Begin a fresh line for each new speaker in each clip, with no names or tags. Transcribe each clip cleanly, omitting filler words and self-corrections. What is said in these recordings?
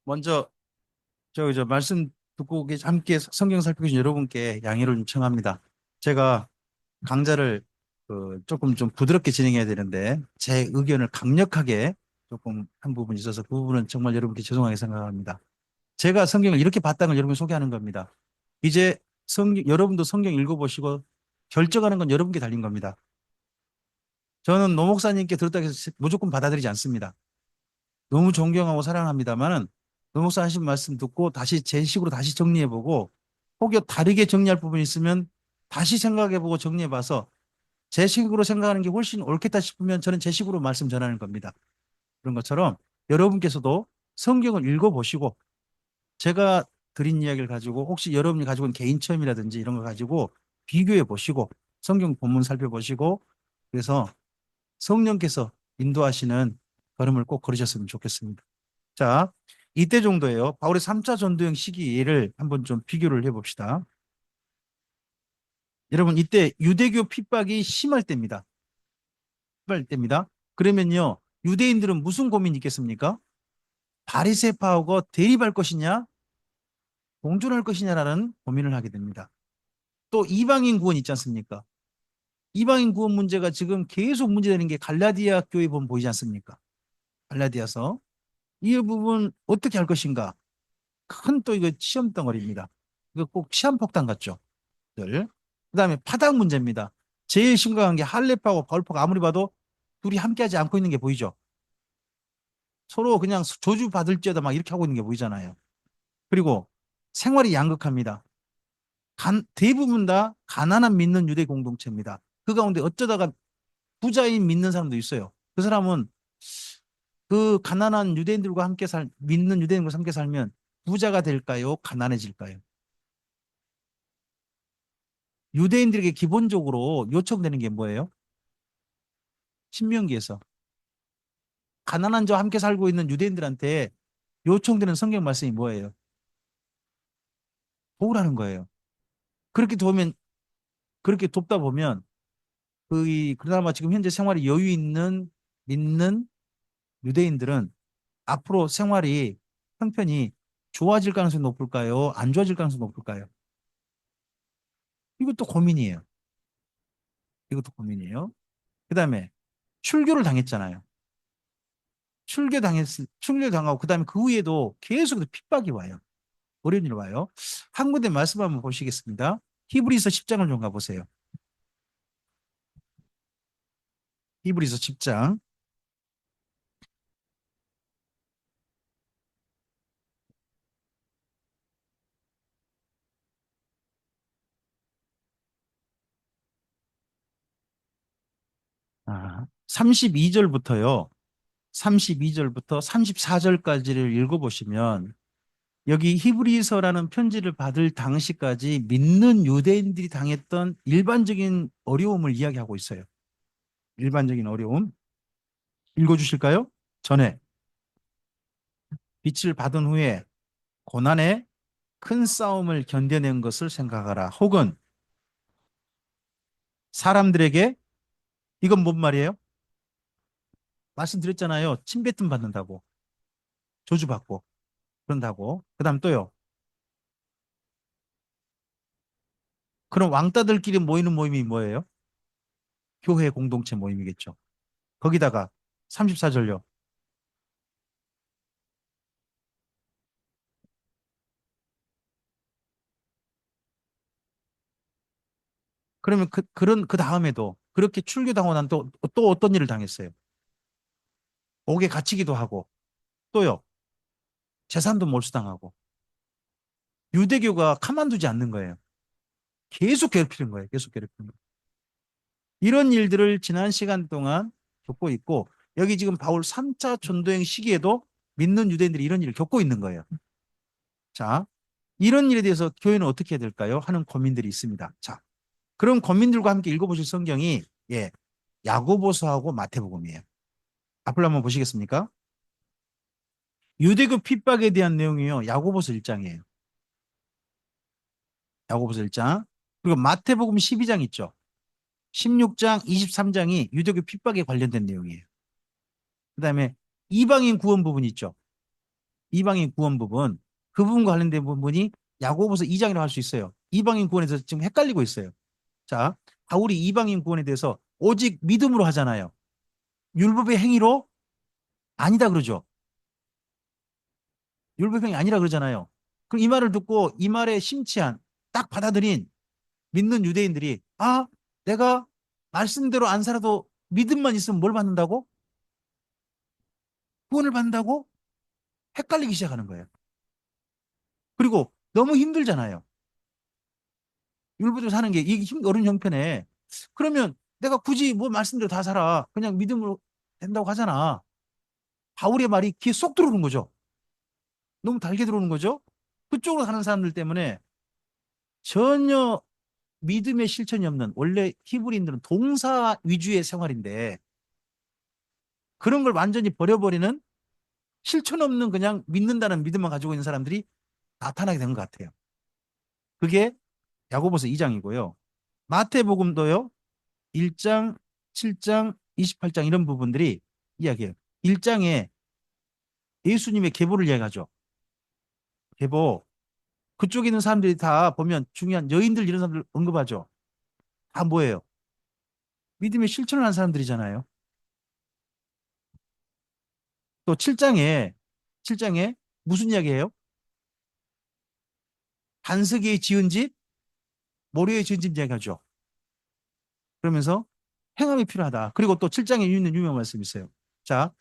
먼저 저 말씀 듣고 함께 성경 살피고 계신 여러분께 양해를 좀 청합니다. 제가 강좌를 조금 좀 부드럽게 진행해야 되는데 제 의견을 강력하게 조금 한 부분이 있어서 그 부분은 정말 여러분께 죄송하게 생각합니다. 제가 성경을 이렇게 봤다는 걸 여러분이 소개하는 겁니다. 이제 여러분도 성경 읽어보시고 결정하는 건 여러분께 달린 겁니다. 저는 노 목사님께 들었다고 해서 무조건 받아들이지 않습니다. 너무 존경하고 사랑합니다만은 노 목사 하신 말씀 듣고 다시 제 식으로 다시 정리해보고 혹여 다르게 정리할 부분이 있으면 다시 생각해보고 정리해봐서 제 식으로 생각하는 게 훨씬 옳겠다 싶으면 저는 제 식으로 말씀 전하는 겁니다. 그런 것처럼 여러분께서도 성경을 읽어보시고 제가 드린 이야기를 가지고 혹시 여러분이 가지고 있는 개인 체험이라든지 이런 거 가지고 비교해 보시고 성경 본문 살펴보시고 그래서 성령께서 인도하시는 걸음을 꼭 걸으셨으면 좋겠습니다. 자, 이때 정도예요. 바울의 3차 전도행 시기를 한번 좀 비교를 해봅시다. 여러분, 이때 유대교 핍박이 심할 때입니다. 심할 때입니다. 그러면요, 유대인들은 무슨 고민이 있겠습니까? 바리새파하고 대립할 것이냐, 공존할 것이냐라는 고민을 하게 됩니다. 또 이방인 구원 있지 않습니까? 이방인 구원 문제가 지금 계속 문제되는 게 갈라디아 교회 보면 보이지 않습니까? 갈라디아서. 이 부분 어떻게 할 것인가? 큰 또 이거 시험 덩어리입니다. 이거 꼭 시한폭탄 같죠? 그다음에 파당 문제입니다. 제일 심각한 게 할례파하고 바울파가 아무리 봐도 둘이 함께하지 않고 있는 게 보이죠. 서로 그냥 저주 받을지어다 막 이렇게 하고 있는 게 보이잖아요. 그리고 생활이 양극합니다. 대부분 다 가난한 믿는 유대 공동체입니다. 그 가운데 어쩌다가 부자인 믿는 사람도 있어요. 그 사람은 그 가난한 유대인들과 함께 믿는 유대인들과 함께 살면 부자가 될까요? 가난해질까요? 유대인들에게 기본적으로 요청되는 게 뭐예요? 신명기에서 가난한 자와 함께 살고 있는 유대인들한테 요청되는 성경 말씀이 뭐예요? 도우라는 거예요. 그렇게 도우면 그렇게 돕다 보면 그나마 지금 현재 생활이 여유 있는 믿는 유대인들은 앞으로 생활이 형편이 좋아질 가능성이 높을까요? 안 좋아질 가능성이 높을까요? 이것도 고민이에요. 이것도 고민이에요. 그다음에 출교를 당했잖아요. 출교 당하고 그다음에 그 후에도 계속 핍박이 와요. 어려운 일 와요. 한 군데 말씀 한번 보시겠습니다. 히브리서 10장을 좀 가보세요. 히브리서 10장. 32절부터요. 32절부터 34절까지를 읽어보시면 여기 히브리서라는 편지를 받을 당시까지 믿는 유대인들이 당했던 일반적인 어려움을 이야기하고 있어요. 일반적인 어려움. 읽어주실까요? 전에 빛을 받은 후에 고난의 큰 싸움을 견뎌낸 것을 생각하라. 혹은 사람들에게 이건 뭔 말이에요? 말씀드렸잖아요. 침뱉음 받는다고. 저주받고. 그런다고. 그 다음 또요. 그럼 왕따들끼리 모이는 모임이 뭐예요? 교회 공동체 모임이겠죠. 거기다가 34절요. 그러면 그 다음에도 그렇게 출교당하고 난 또 어떤 일을 당했어요? 옥에 갇히기도 하고 또요. 재산도 몰수당하고 유대교가 가만두지 않는 거예요. 계속 괴롭히는 거예요. 계속 괴롭히는 거예요. 이런 일들을 지난 시간 동안 겪고 있고 여기 지금 바울 3차 전도행 시기에도 믿는 유대인들이 이런 일을 겪고 있는 거예요. 자, 이런 일에 대해서 교회는 어떻게 해야 될까요? 하는 고민들이 있습니다. 자, 그럼 고민들과 함께 읽어보실 성경이 야고보서하고 마태복음이에요. 앞을 한번 보시겠습니까? 유대교 핍박에 대한 내용이요. 야고보서 1장이에요. 야고보서 1장. 그리고 마태복음 12장 있죠. 16장, 23장이 유대교 핍박에 관련된 내용이에요. 그다음에 이방인 구원 부분 있죠. 이방인 구원 부분, 그 부분과 관련된 부분이 야고보서 2장이라고 할 수 있어요. 이방인 구원에 대해서 지금 헷갈리고 있어요. 자, 바울이 이방인 구원에 대해서 오직 믿음으로 하잖아요. 율법의 행위로 아니다 그러죠. 율법의 행위 아니라 그러잖아요. 그럼 이 말을 듣고 이 말에 심취한 딱 받아들인 믿는 유대인들이 아, 내가 말씀대로 안 살아도 믿음만 있으면 뭘 받는다고? 구원을 받는다고? 헷갈리기 시작하는 거예요. 그리고 너무 힘들잖아요. 율법대로 사는 게 이게 어려운 형편에 그러면 내가 굳이 뭐 말씀대로 다 살아 그냥 믿음으로 된다고 하잖아. 바울의 말이 귀에 쏙 들어오는 거죠. 너무 달게 들어오는 거죠. 그쪽으로 가는 사람들 때문에 전혀 믿음의 실천이 없는 원래 히브리인들은 동사 위주의 생활인데 그런 걸 완전히 버려버리는 실천 없는 그냥 믿는다는 믿음만 가지고 있는 사람들이 나타나게 된 것 같아요. 그게 야고보서 2장이고요. 마태복음도요. 1장, 7장, 28장 이런 부분들이 이야기해요. 1장에 예수님의 계보를 이야기하죠. 계보. 그쪽에 있는 사람들이 다 보면 중요한 여인들 이런 사람들 언급하죠. 다 뭐예요? 믿음의 실천을 한 사람들이잖아요. 또 7장에 무슨 이야기예요? 반석에 지은 집, 모래에 지은 집 이야기하죠. 그러면서 행함이 필요하다. 그리고 또 7장에 있는 유명한 말씀이 있어요. 자,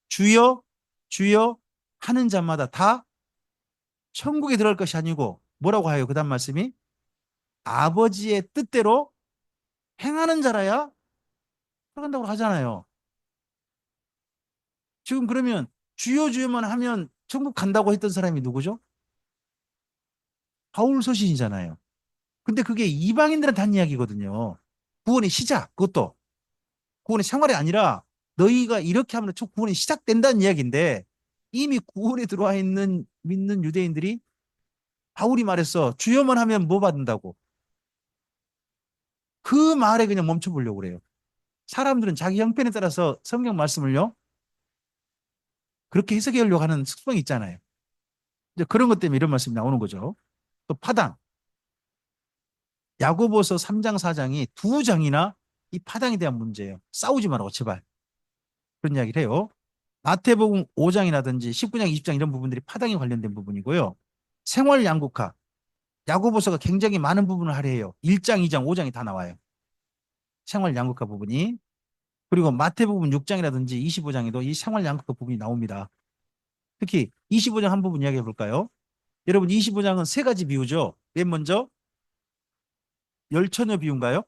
주여, 주여 하는 자마다 다 천국에 들어갈 것이 아니고 뭐라고 해요? 그 다음 말씀이 아버지의 뜻대로 행하는 자라야 들어간다고 하잖아요. 지금 그러면 주여 주여만 하면 천국 간다고 했던 사람이 누구죠? 바울 서신이잖아요. 근데 그게 이방인들한테 한 이야기거든요. 구원의 시작, 그것도 구원의 생활이 아니라 너희가 이렇게 하면 구원이 시작된다는 이야기인데 이미 구원에 들어와 있는 믿는 유대인들이 바울이 말했어. 주여만 하면 뭐 받는다고. 그 말에 그냥 멈춰보려고 그래요. 사람들은 자기 형편에 따라서 성경 말씀을요. 그렇게 해석하려고 하는 습성이 있잖아요. 이제 그런 것 때문에 이런 말씀이 나오는 거죠. 또 파당. 야고보서 3장, 4장이 두 장이나 이 파당에 대한 문제예요. 싸우지 말라고 제발. 그런 이야기를 해요. 마태복음 5장이라든지 19장, 20장 이런 부분들이 파당에 관련된 부분이고요. 생활 양국화. 야고보서가 굉장히 많은 부분을 할애해요. 1장, 2장, 5장이 다 나와요. 생활 양국화 부분이. 그리고 마태복음 6장이라든지 25장에도 이 생활 양국화 부분이 나옵니다. 특히 25장 한 부분 이야기해 볼까요? 여러분 25장은 세 가지 비유죠. 맨 먼저 열처녀 비유인가요?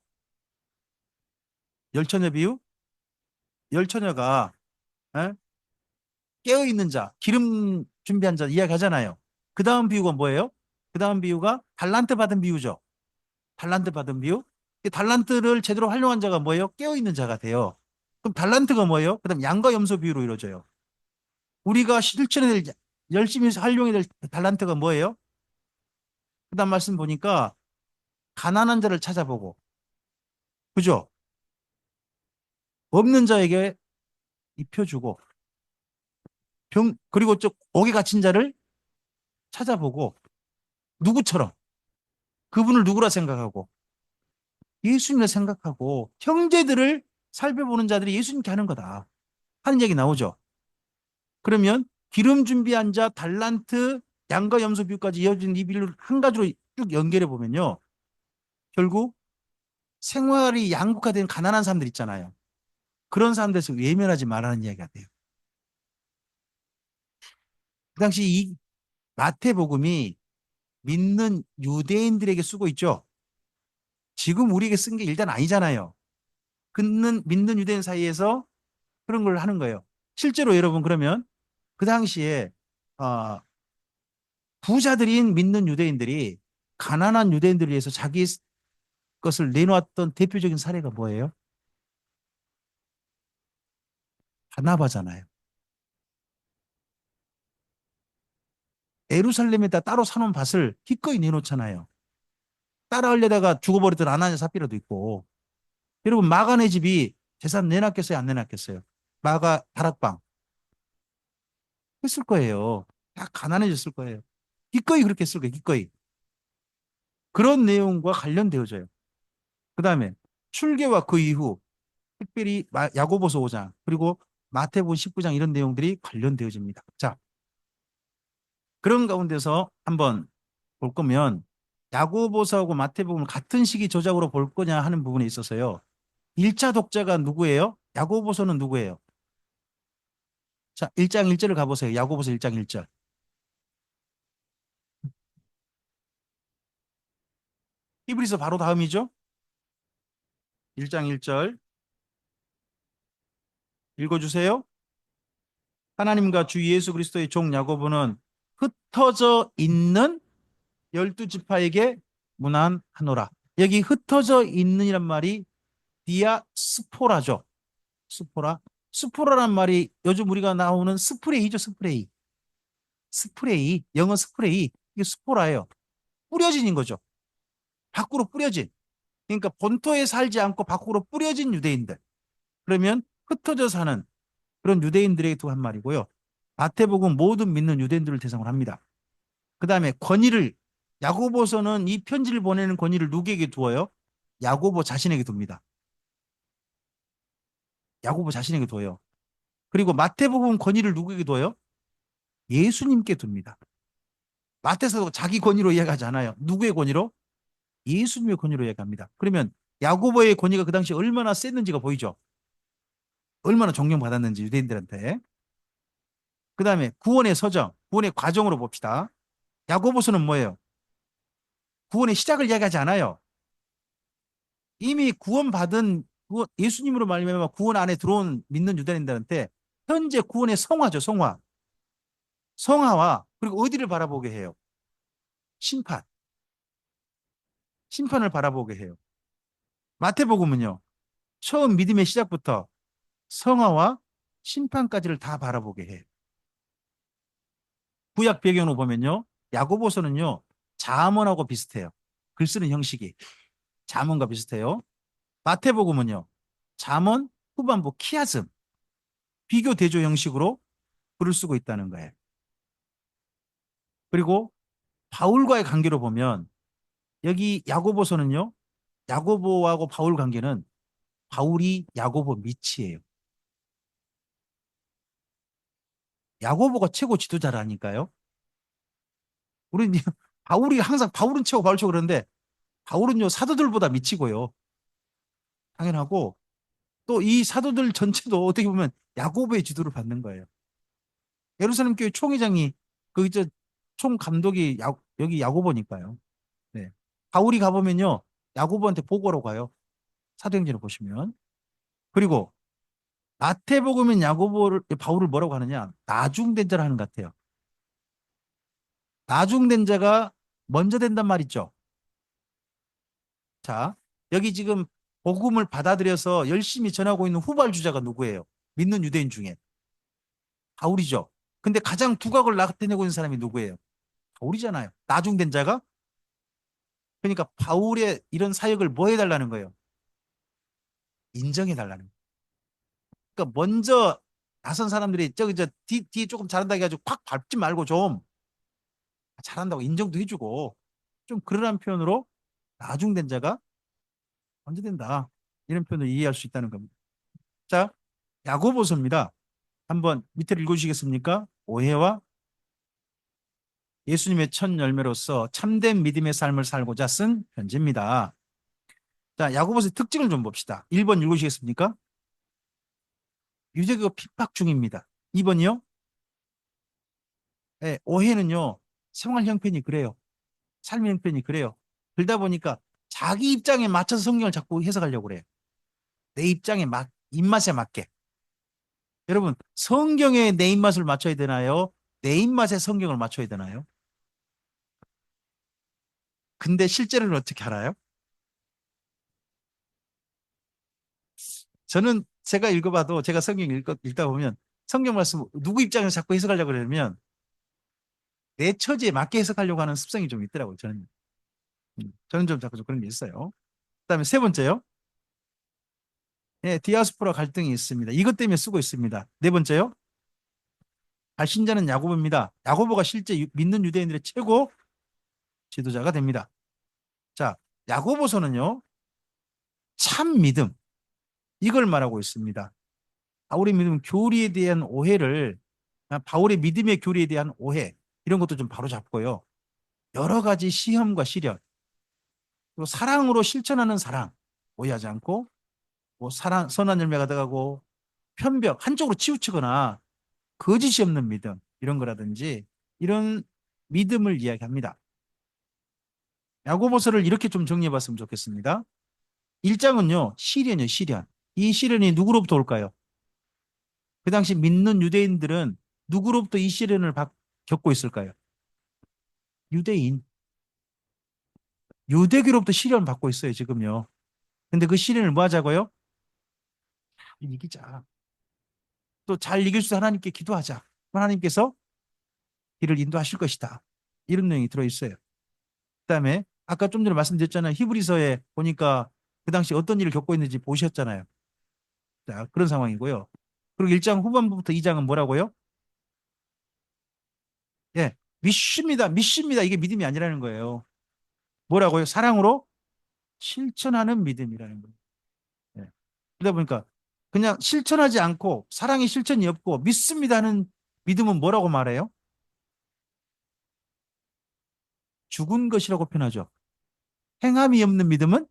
열처녀 비유? 열처녀가 에? 깨어있는 자, 기름 준비한 자 이야기하잖아요. 그 다음 비유가 뭐예요? 그 다음 비유가 달란트 받은 비유죠. 달란트 받은 비유. 이 달란트를 제대로 활용한 자가 뭐예요? 깨어있는 자가 돼요. 그럼 달란트가 뭐예요? 그 다음 양과 염소 비유로 이루어져요. 우리가 실천해야 될, 열심히 활용해야 될 달란트가 뭐예요? 그 다음 말씀 보니까 가난한 자를 찾아보고, 그죠? 없는 자에게 입혀주고, 그리고 저 옥에 갇힌 자를 찾아보고, 누구처럼, 그분을 누구라 생각하고, 예수님을 생각하고, 형제들을 살펴보는 자들이 예수님께 하는 거다. 하는 얘기 나오죠. 그러면 기름 준비한 자, 달란트, 양과 염소 비유까지 이어진 이 비유를 한 가지로 쭉 연결해 보면요. 결국 생활이 양극화된 가난한 사람들 있잖아요. 그런 사람들에서 외면하지 말라는 이야기가 돼요. 그 당시 이 마태복음이 믿는 유대인들에게 쓰고 있죠. 지금 우리에게 쓴 게 일단 아니잖아요. 믿는 유대인 사이에서 그런 걸 하는 거예요. 실제로 여러분 그러면 그 당시에 어, 부자들인 믿는 유대인들이 가난한 유대인들을 위해서 자기 것을 내놓았던 대표적인 사례가 뭐예요? 바나바잖아요. 예루살렘에다 따로 사놓은 밭을 기꺼이 내놓잖아요. 따라하려다가 죽어버렸던 아나니아 삽비라도 있고. 여러분 마가네 집이 재산 내놨겠어요? 안 내놨겠어요? 마가 다락방 했을 거예요. 다 가난해졌을 거예요. 기꺼이 그렇게 했을 거예요. 기꺼이. 그런 내용과 관련되어져요. 그 다음에 출애굽과 그 이후 특별히 야고보서 5장 그리고 마태복음 19장 이런 내용들이 관련되어집니다. 자, 그런 가운데서 한번 볼 거면 야고보서하고 마태복음을 같은 시기 저작으로 볼 거냐 하는 부분에 있어서요. 1차 독자가 누구예요? 야고보서는 누구예요? 자, 1장 1절을 가보세요. 야고보서 1장 1절. 히브리서 바로 다음이죠? 1장 1절 읽어주세요. 하나님과 주 예수 그리스도의 종 야고보는 흩어져 있는 열두 지파에게 문안하노라. 여기 흩어져 있는이란 말이 디아스포라죠. 스포라. 스포라란 말이 요즘 우리가 나오는 스프레이죠. 스프레이. 스프레이. 영어 스프레이. 이게 스포라예요. 뿌려진인 거죠. 밖으로 뿌려진. 그러니까 본토에 살지 않고 밖으로 뿌려진 유대인들. 그러면 흩어져 사는 그런 유대인들에게 두한 말이고요. 마태복음 모든 믿는 유대인들을 대상으로 합니다. 그 다음에 권위를 야고보서는 이 편지를 보내는 권위를 누구에게 두어요? 야고보 자신에게 둡니다. 야고보 자신에게 둬요. 그리고 마태복음 권위를 누구에게 둬요? 예수님께 둡니다. 마태서도 자기 권위로 이야기하지 않아요. 누구의 권위로? 예수님의 권위로 이야기합니다. 그러면 야고보의 권위가 그 당시 얼마나 셌는지가 보이죠. 얼마나 존경받았는지 유대인들한테. 그 다음에 구원의 서정, 구원의 과정으로 봅시다. 야고보서는 뭐예요? 구원의 시작을 이야기하지 않아요. 이미 구원받은 예수님으로 말미암아 구원 안에 들어온 믿는 유대인들한테 현재 구원의 성화죠. 성화. 성화와 그리고 어디를 바라보게 해요? 심판. 심판을 바라보게 해요. 마태복음은요. 처음 믿음의 시작부터 성화와 심판까지를 다 바라보게 해요. 구약 배경으로 보면요. 야고보서는요. 잠언하고 비슷해요. 글 쓰는 형식이 잠언과 비슷해요. 마태복음은요. 잠언 후반부 키아즘 비교 대조 형식으로 글을 쓰고 있다는 거예요. 그리고 바울과의 관계로 보면 여기 야고보서는요. 야고보하고 바울 관계는 바울이 야고보 밑이에요. 야고보가 최고 지도자라니까요. 우리는 바울이 항상 바울은 최고 바울 최고 그러는데 바울은요 사도들보다 미치고요. 당연하고 또 이 사도들 전체도 어떻게 보면 야고보의 지도를 받는 거예요. 예루살렘 교회 총회장이 그총 감독이 여기 야고보니까요. 네. 바울이 가보면요 야고보한테 보고로 가요. 사도행전을 보시면. 그리고 마태복음은 야고보를 바울을 뭐라고 하느냐? 나중된 자라 하는 것 같아요. 나중된 자가 먼저 된단 말 있죠. 자, 여기 지금 복음을 받아들여서 열심히 전하고 있는 후발주자가 누구예요? 믿는 유대인 중에 바울이죠. 근데 가장 두각을 나타내고 있는 사람이 누구예요? 바울이잖아요. 나중된 자가. 그러니까 바울의 이런 사역을 뭐 해달라는 거예요? 인정해달라는 거예요. 그러니까 먼저 나선 사람들이 저기 뒤에 조금 잘한다 해가지고 콱 밟지 말고 좀 잘한다고 인정도 해주고 좀 그러한 표현으로 나중된 자가 먼저 된다. 이런 표현을 이해할 수 있다는 겁니다. 자, 야고보서입니다. 한번 밑에를 읽어주시겠습니까? 오해와 예수님의 첫 열매로서 참된 믿음의 삶을 살고자 쓴 편지입니다. 자, 야고보서의 특징을 좀 봅시다. 1번 읽으시겠습니까? 유대교 핍박 중입니다. 2번이요? 네, 오해는요. 생활 형편이 그래요. 삶의 형편이 그래요. 그러다 보니까 자기 입장에 맞춰서 성경을 자꾸 해석하려고 그래요. 내 입장에 입맛에 맞게. 여러분, 성경에 내 입맛을 맞춰야 되나요? 내 입맛에 성경을 맞춰야 되나요? 근데 실제로는 어떻게 알아요? 저는 제가 읽어봐도 제가 성경 읽다 보면 성경 말씀 누구 입장에서 자꾸 해석하려고 그러면 내 처지에 맞게 해석하려고 하는 습성이 좀 있더라고요. 저는 좀 자꾸 좀 그런 게 있어요. 그다음에 세 번째요. 예, 디아스포라 갈등이 있습니다. 이것 때문에 쓰고 있습니다. 네 번째요. 발신자는 야고보입니다. 야고보가 실제 믿는 유대인들의 최고 지도자가 됩니다. 자, 야고보서는요, 참 믿음, 이걸 말하고 있습니다. 바울의 믿음 교리에 대한 오해를, 바울의 믿음의 교리에 대한 오해, 이런 것도 좀 바로잡고요. 여러 가지 시험과 시련, 또 사랑으로 실천하는 사랑, 오해하지 않고, 뭐 사랑, 선한 열매가 돼가고, 편벽, 한쪽으로 치우치거나 거짓이 없는 믿음, 이런 거라든지, 이런 믿음을 이야기합니다. 야고보서를 이렇게 좀 정리해 봤으면 좋겠습니다. 1장은요, 시련이요, 시련. 이 시련이 누구로부터 올까요? 그 당시 믿는 유대인들은 누구로부터 이 시련을 겪고 있을까요? 유대인. 유대교로부터 시련을 받고 있어요, 지금요. 근데 그 시련을 뭐 하자고요? 이기자. 또 잘 이길 수 하나님께 기도하자. 하나님께서 길을 인도하실 것이다. 이런 내용이 들어있어요. 그다음에 아까 좀 전에 말씀드렸잖아요. 히브리서에 보니까 그 당시 어떤 일을 겪고 있는지 보셨잖아요. 자, 그런 상황이고요. 그리고 1장 후반부부터 2장은 뭐라고요? 예, 믿습니다. 믿습니다. 이게 믿음이 아니라는 거예요. 뭐라고요? 사랑으로 실천하는 믿음이라는 거예요. 예. 그러다 보니까 그냥 실천하지 않고 사랑의 실천이 없고 믿습니다 하는 믿음은 뭐라고 말해요? 죽은 것이라고 표현하죠. 행함이 없는 믿음은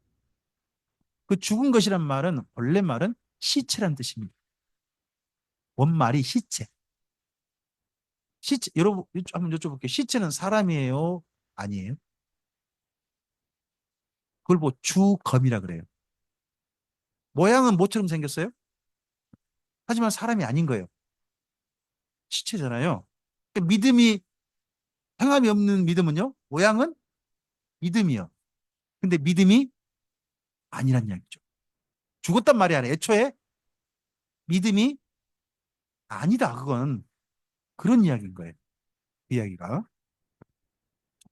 그 죽은 것이란 말은 원래 말은 시체란 뜻입니다. 원말이 시체. 시체 여러분 한번 여쭤볼게요. 시체는 사람이에요? 아니에요? 그걸 뭐 주검이라 그래요. 모양은 뭐처럼 생겼어요? 하지만 사람이 아닌 거예요. 시체잖아요. 그러니까 믿음이 행함이 없는 믿음은요. 모양은 믿음이요. 근데 믿음이 아니란 이야기죠. 죽었단 말이 아니라 애초에 믿음이 아니다. 그건 그런 이야기인 거예요. 그 이야기가.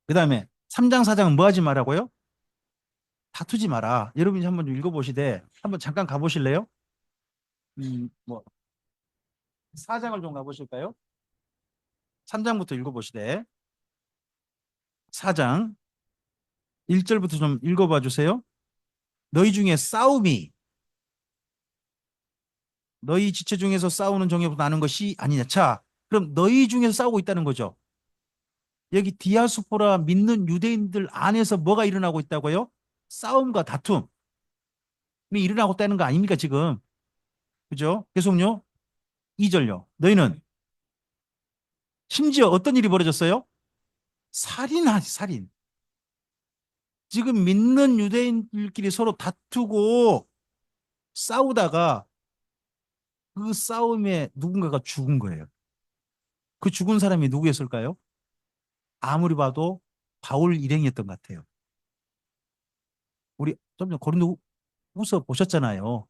그 다음에 3장 4장은 뭐 하지 말라고요? 다투지 마라. 여러분이 한번 좀 읽어보시되 한번 잠깐 가보실래요? 뭐 4장을 좀 가보실까요? 3장부터 읽어보시되 4장 1절부터 좀 읽어봐 주세요. 너희 중에 싸움이 너희 지체 중에서 싸우는 종에부터 나는 것이 아니냐. 자, 그럼 너희 중에서 싸우고 있다는 거죠. 여기 디아스포라 믿는 유대인들 안에서 뭐가 일어나고 있다고요? 싸움과 다툼이 일어나고 있다는 거 아닙니까, 지금? 그죠? 계속요. 2절요. 너희는 심지어 어떤 일이 벌어졌어요? 살인하지, 살인. 지금 믿는 유대인들끼리 서로 다투고 싸우다가 그 싸움에 누군가가 죽은 거예요. 그 죽은 사람이 누구였을까요? 아무리 봐도 바울 일행이었던 것 같아요. 우리 좀 전 고린도후서 보셨잖아요.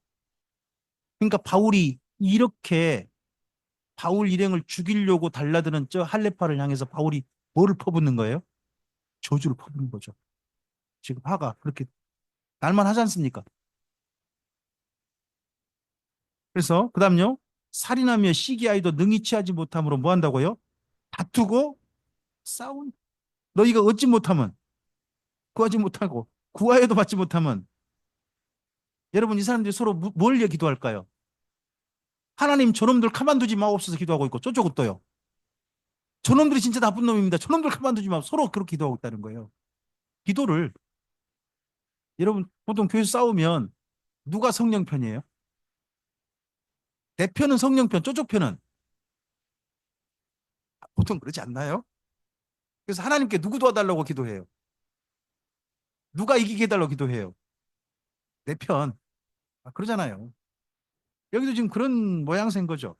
그러니까 바울이 이렇게 바울 일행을 죽이려고 달라드는 저 할레파를 향해서 바울이 뭐를 퍼붓는 거예요? 저주를 퍼붓는 거죠. 지금 화가 그렇게 날만 하지 않습니까? 그래서 그다음요. 살인하며 시기하여도 능히 취하지 못함으로 뭐 한다고요? 다투고 싸운 너희가 얻지 못하면 구하지 못하고 구하여도 받지 못하면 여러분 이 사람들이 서로 뭘 기도할까요? 하나님 저놈들 가만두지 마옵소서 기도하고 있고 저쪽은 또요. 저놈들이 진짜 나쁜 놈입니다. 저놈들 가만두지 마. 서로 그렇게 기도하고 있다는 거예요. 기도를 여러분 보통 교회 싸우면 누가 성령 편이에요? 내 편은 성령 편, 저쪽 편은 보통 그러지 않나요? 그래서 하나님께 누구 도와달라고 기도해요? 누가 이기게 해달라고 기도해요? 내 편. 그러잖아요. 여기도 지금 그런 모양새인 거죠.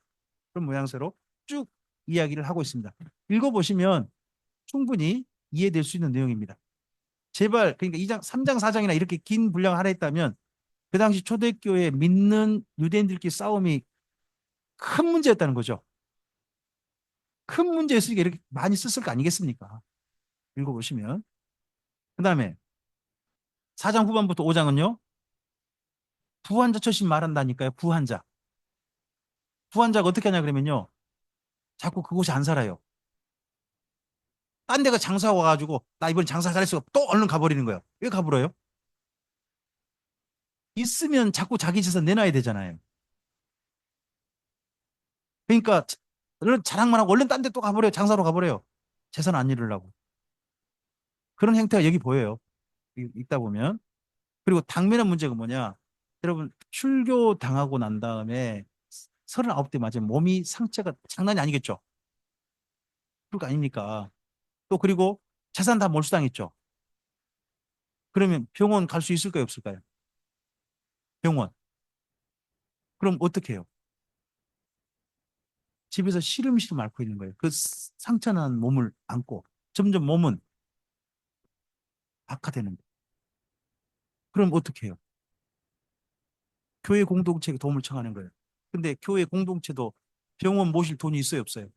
그런 모양새로 쭉 이야기를 하고 있습니다. 읽어보시면 충분히 이해될 수 있는 내용입니다. 제발 그러니까 2장, 3장, 4장이나 이렇게 긴 분량을 하라 했다면 그 당시 초대교회 믿는 유대인들끼리 싸움이 큰 문제였다는 거죠. 큰 문제였으니까 이렇게 많이 썼을 거 아니겠습니까? 읽어보시면. 그 다음에 4장 후반부터 5장은요. 부환자 처신 말한다니까요. 부환자. 부환자가 어떻게 하냐 그러면요. 자꾸 그곳에 안 살아요. 딴 데가 장사하고 와가지고 나 이번 장사 잘했어. 또 얼른 가버리는 거예요. 왜 가버려요? 있으면 자꾸 자기 재산 내놔야 되잖아요. 그러니까 얼른 자랑만 하고 얼른 딴 데 또 가버려요. 장사로 가버려요. 재산 안 잃으려고. 그런 행태가 여기 보여요. 있다 보면. 그리고 당면한 문제가 뭐냐? 여러분 출교 당하고 난 다음에 39대 맞으면 몸이 상처가 장난이 아니겠죠. 그거 아닙니까? 또 그리고 재산 다 몰수당했죠. 그러면 병원 갈 수 있을까요, 없을까요? 병원. 그럼 어떻게 해요? 집에서 시름시름 앓고 있는 거예요. 그 상처난 몸을 안고 점점 몸은 악화되는 거예요. 그럼 어떻게 해요? 교회 공동체에 도움을 청하는 거예요. 근데 교회 공동체도 병원 모실 돈이 있어요, 없어요?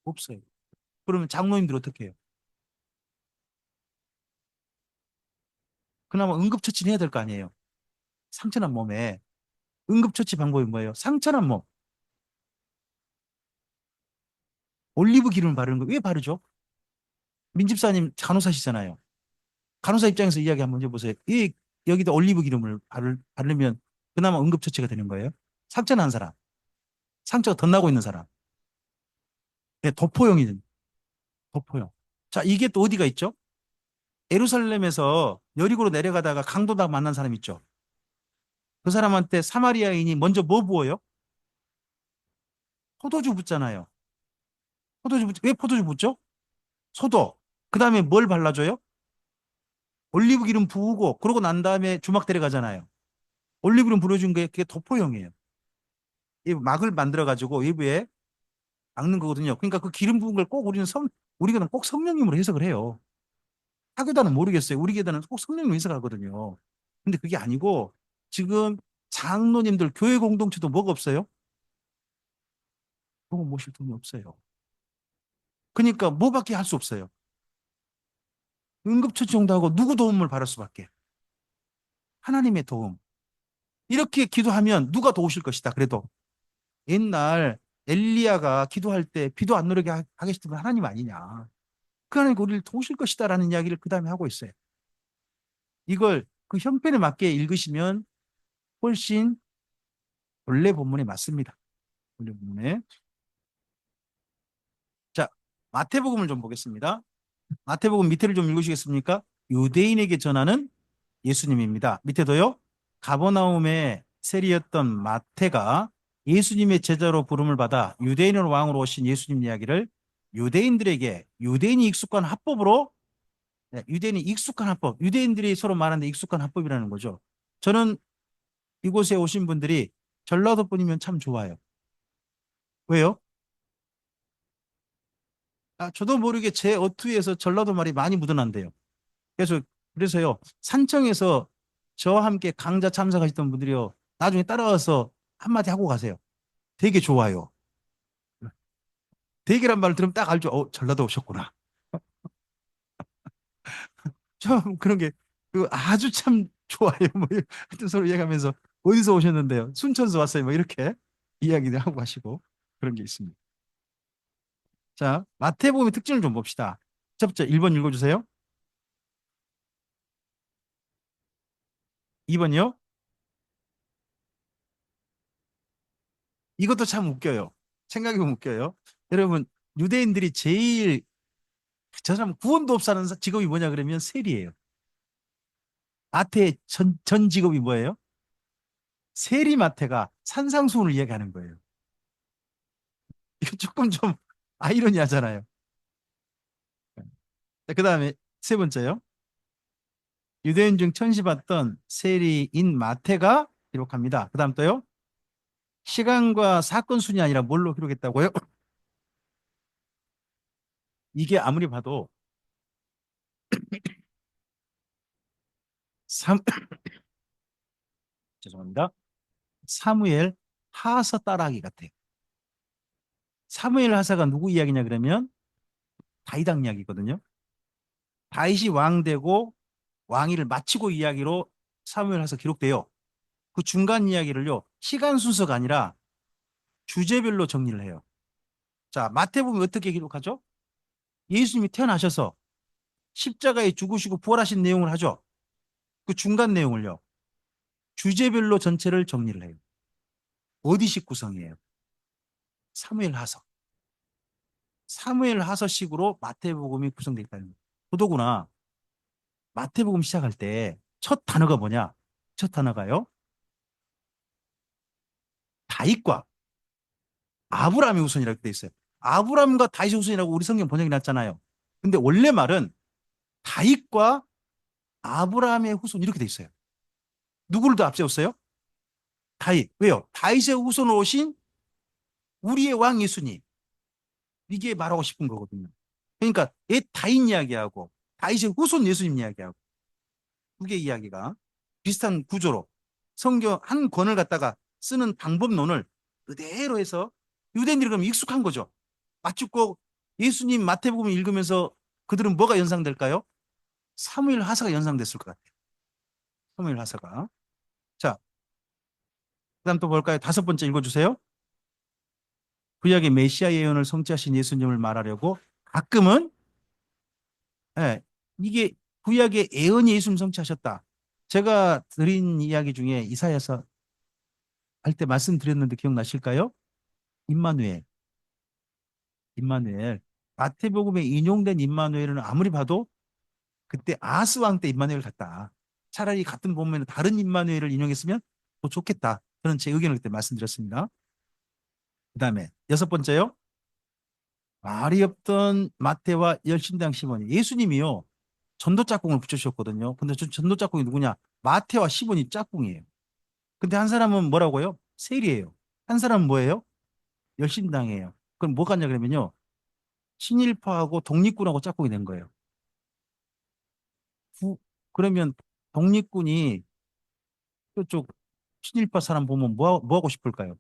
없어요. 그러면 장로님들 어떻게 해요? 그나마 응급처치는 해야 될 거 아니에요. 상처난 몸에 응급처치 방법이 뭐예요? 상처난 몸 올리브 기름을 바르는 거 왜 바르죠? 민집사님 간호사시잖아요. 간호사 입장에서 이야기 한번 해보세요. 이 여기다 올리브 기름을 바르면 그나마 응급처치가 되는 거예요. 상처난 사람, 상처가 덧나고 있는 사람, 네, 도포용이든 도포용. 자, 이게 또 어디가 있죠? 예루살렘에서 여리고로 내려가다가 강도다 만난 사람 있죠. 그 사람한테 사마리아인이 먼저 뭐 부어요? 포도주 붓잖아요. 왜 포도주 붓죠? 소독. 그 다음에 뭘 발라줘요? 올리브 기름 부으고 그러고 난 다음에 주막 데려가잖아요. 올리브 기름 부어준 게 그게 도포용이에요. 이 막을 만들어 가지고 외부에 막는 거거든요. 그러니까 그 기름 부은 걸 꼭 우리가 꼭 성령님으로 해석을 해요. 사교단은 모르겠어요. 우리 교단은 꼭 성령님으로 해석하거든요. 근데 그게 아니고 지금 장로님들 교회 공동체도 뭐가 없어요? 그거 모실 돈이 없어요. 그러니까 뭐밖에 할 수 없어요. 응급처치 정도하고 누구 도움을 받을 수밖에. 하나님의 도움. 이렇게 기도하면 누가 도우실 것이다. 그래도 옛날 엘리야가 기도할 때 비도 안 내리게 하겠다면 하나님 아니냐. 그 하나님 우리를 도우실 것이다라는 이야기를 그 다음에 하고 있어요. 이걸 그 형편에 맞게 읽으시면 훨씬 원래 본문에 맞습니다. 원래 본문에. 자, 마태복음을 좀 보겠습니다. 마태복음 밑에를 좀 읽으시겠습니까? 유대인에게 전하는 예수님입니다. 밑에도요. 가버나움의 세리였던 마태가 예수님의 제자로 부름을 받아 유대인을 왕으로 오신 예수님 이야기를 유대인들에게 유대인이 익숙한 합법으로 유대인이 익숙한 합법, 유대인들이 서로 말하는데 익숙한 합법이라는 거죠. 저는 이곳에 오신 분들이 전라도 분이면 참 좋아요. 왜요? 저도 모르게 제 어투에서 전라도 말이 많이 묻어난대요. 그래서 그래서요 산청에서 저와 함께 강좌 참석하셨던 분들이요 나중에 따라와서 한마디 하고 가세요. 되게 좋아요. 되게란 말을 들으면 딱 알죠. 전라도 오셨구나. 좀 그런 게 아주 참 좋아요. 뭐 하여튼 서로 얘기하면서 어디서 오셨는데요? 순천에서 왔어요. 뭐 이렇게 이야기를 하고 가시고 그런 게 있습니다. 자, 마태복음의 특징을 좀 봅시다. 첫 번째 1번 읽어주세요. 2번이요. 이것도 참 웃겨요. 생각해보면 웃겨요. 여러분, 유대인들이 제일 저 사람 구원도 없사는 직업이 뭐냐 그러면 세리예요. 마태의 전 직업이 뭐예요? 세리 마태가 산상수훈을 이야기하는 거예요. 이거 조금 좀 아이러니하잖아요. 그 다음에 세 번째요. 유대인 중 천시받던 세리인 마태가 기록합니다. 그 다음 또요. 시간과 사건 순이 아니라 뭘로 기록했다고요? 이게 아무리 봐도 삼, 죄송합니다. 사무엘 하서 따라하기 같아요. 사무엘 하사가 누구 이야기냐 그러면 다윗왕 이야기거든요. 다윗이 왕 되고 왕위를 마치고 이야기로 사무엘 하서 기록돼요. 그 중간 이야기를요. 시간 순서가 아니라 주제별로 정리를 해요. 자, 마태복음이 어떻게 기록하죠? 예수님이 태어나셔서 십자가에 죽으시고 부활하신 내용을 하죠. 그 중간 내용을요. 주제별로 전체를 정리를 해요. 어디식 구성이에요? 사무엘하서. 사무엘하서식으로 마태복음이 구성되어 있다는 거예요. 더더구나 마태복음 시작할 때 첫 단어가 뭐냐? 첫 단어가요. 다윗과 아브라함의 후손이라고 돼 있어요. 아브라함과 다윗의 후손이라고 우리 성경 번역이 났잖아요. 근데 원래 말은 다윗과 아브라함의 후손 이렇게 돼 있어요. 누구를 더 앞세웠어요? 다윗. 왜요? 다윗의 후손으로 오신 우리의 왕 예수님. 이게 말하고 싶은 거거든요. 그러니까 옛 다윗 이야기하고 다윗의 후손 예수님 이야기하고 두 개 이야기가 비슷한 구조로 성경 한 권을 갖다가 쓰는 방법론을 그대로 해서 유대인들이 그럼 익숙한 거죠. 맞추고 예수님 마태복음 읽으면서 그들은 뭐가 연상될까요? 사무엘 하사가 연상됐을 것 같아요. 사무엘 하사가. 자, 그다음 또 볼까요? 다섯 번째 읽어주세요. 구약의 메시아 예언을 성취하신 예수님을 말하려고 가끔은 예, 이게 구약의 예언이 예수님 성취하셨다. 제가 드린 이야기 중에 이사야서 할 때 말씀드렸는데 기억나실까요? 임마누엘. 임마누엘. 마태복음에 인용된 임마누엘은 아무리 봐도 그때 아하스 왕 때 임마누엘 같다. 차라리 같은 본문에 다른 임마누엘을 인용했으면 더 좋겠다. 저는 제 의견을 그때 말씀드렸습니다. 그다음에 여섯 번째요. 말이 없던 마태와 열심당 시몬이 예수님이요. 전도 짝꿍을 붙여주셨거든요. 근데 저 전도 짝꿍이 누구냐? 마태와 시몬이 짝꿍이에요. 근데 한 사람은 뭐라고요? 세리예요. 한 사람은 뭐예요? 열심당이에요. 그럼 뭐 같냐 그러면요. 친일파하고 독립군하고 짝꿍이 된 거예요. 그러면 독립군이 그쪽 친일파 사람 보면 뭐 하고 싶을까요?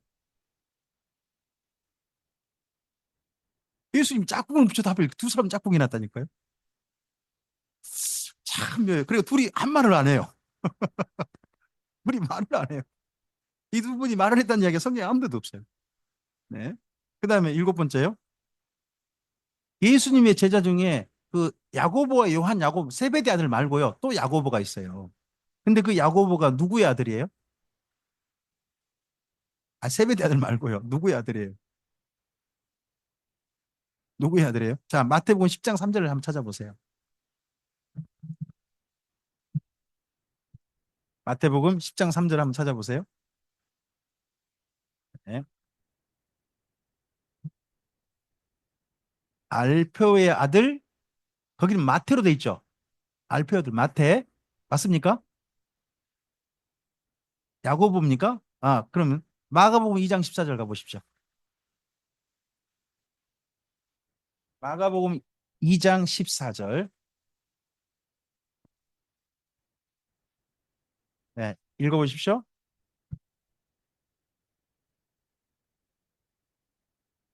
예수님 짝꿍을 붙여도 하필 두 사람 짝꿍이 났다니까요. 참 묘해요. 그리고 둘이 한 말을 안 해요. 둘이 말을 안 해요. 이 두 분이 말을 했다는 이야기가 성경에 아무 데도 없어요. 네. 그 다음에 일곱 번째요. 예수님의 제자 중에 그 야고보와 요한 야고보 세베대 아들 말고요. 또 야고보가 있어요. 근데 그 야고보가 누구의 아들이에요? 아, 세베대 아들 말고요. 누구의 아들이에요? 누구의 아들이에요? 자, 마태복음 10장 3절을 한번 찾아보세요. 마태복음 10장 3절 한번 찾아보세요. 네. 알페오의 아들, 거기는 마태로 돼 있죠. 알페오 아들 마태. 맞습니까? 야고보입니까? 아, 그러면 마가복음 2장 14절 가보십시오. 마가복음 2장 14절. 네, 읽어보십시오.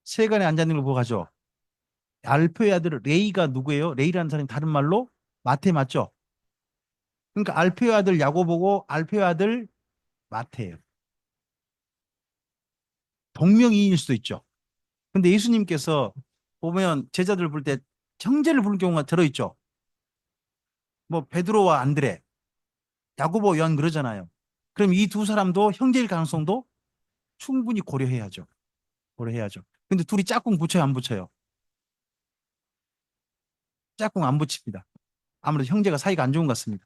세간에 앉아있는 걸 보고 가죠. 알페오의 아들 레이가 누구예요? 레이라는 사람이 다른 말로 마태 맞죠? 그러니까 알페오의 아들 야고보고 알페오의 아들 마태예요. 동명이인일 수도 있죠. 근데 예수님께서 보면 제자들 부를 때 형제를 부르는 경우가 들어있죠. 뭐 베드로와 안드레, 야고보, 요한 그러잖아요. 그럼 이 두 사람도 형제일 가능성도 충분히 고려해야죠. 고려해야죠. 근데 둘이 짝꿍 붙여요, 안 붙여요? 짝꿍 안 붙입니다. 아무래도 형제가 사이가 안 좋은 것 같습니다.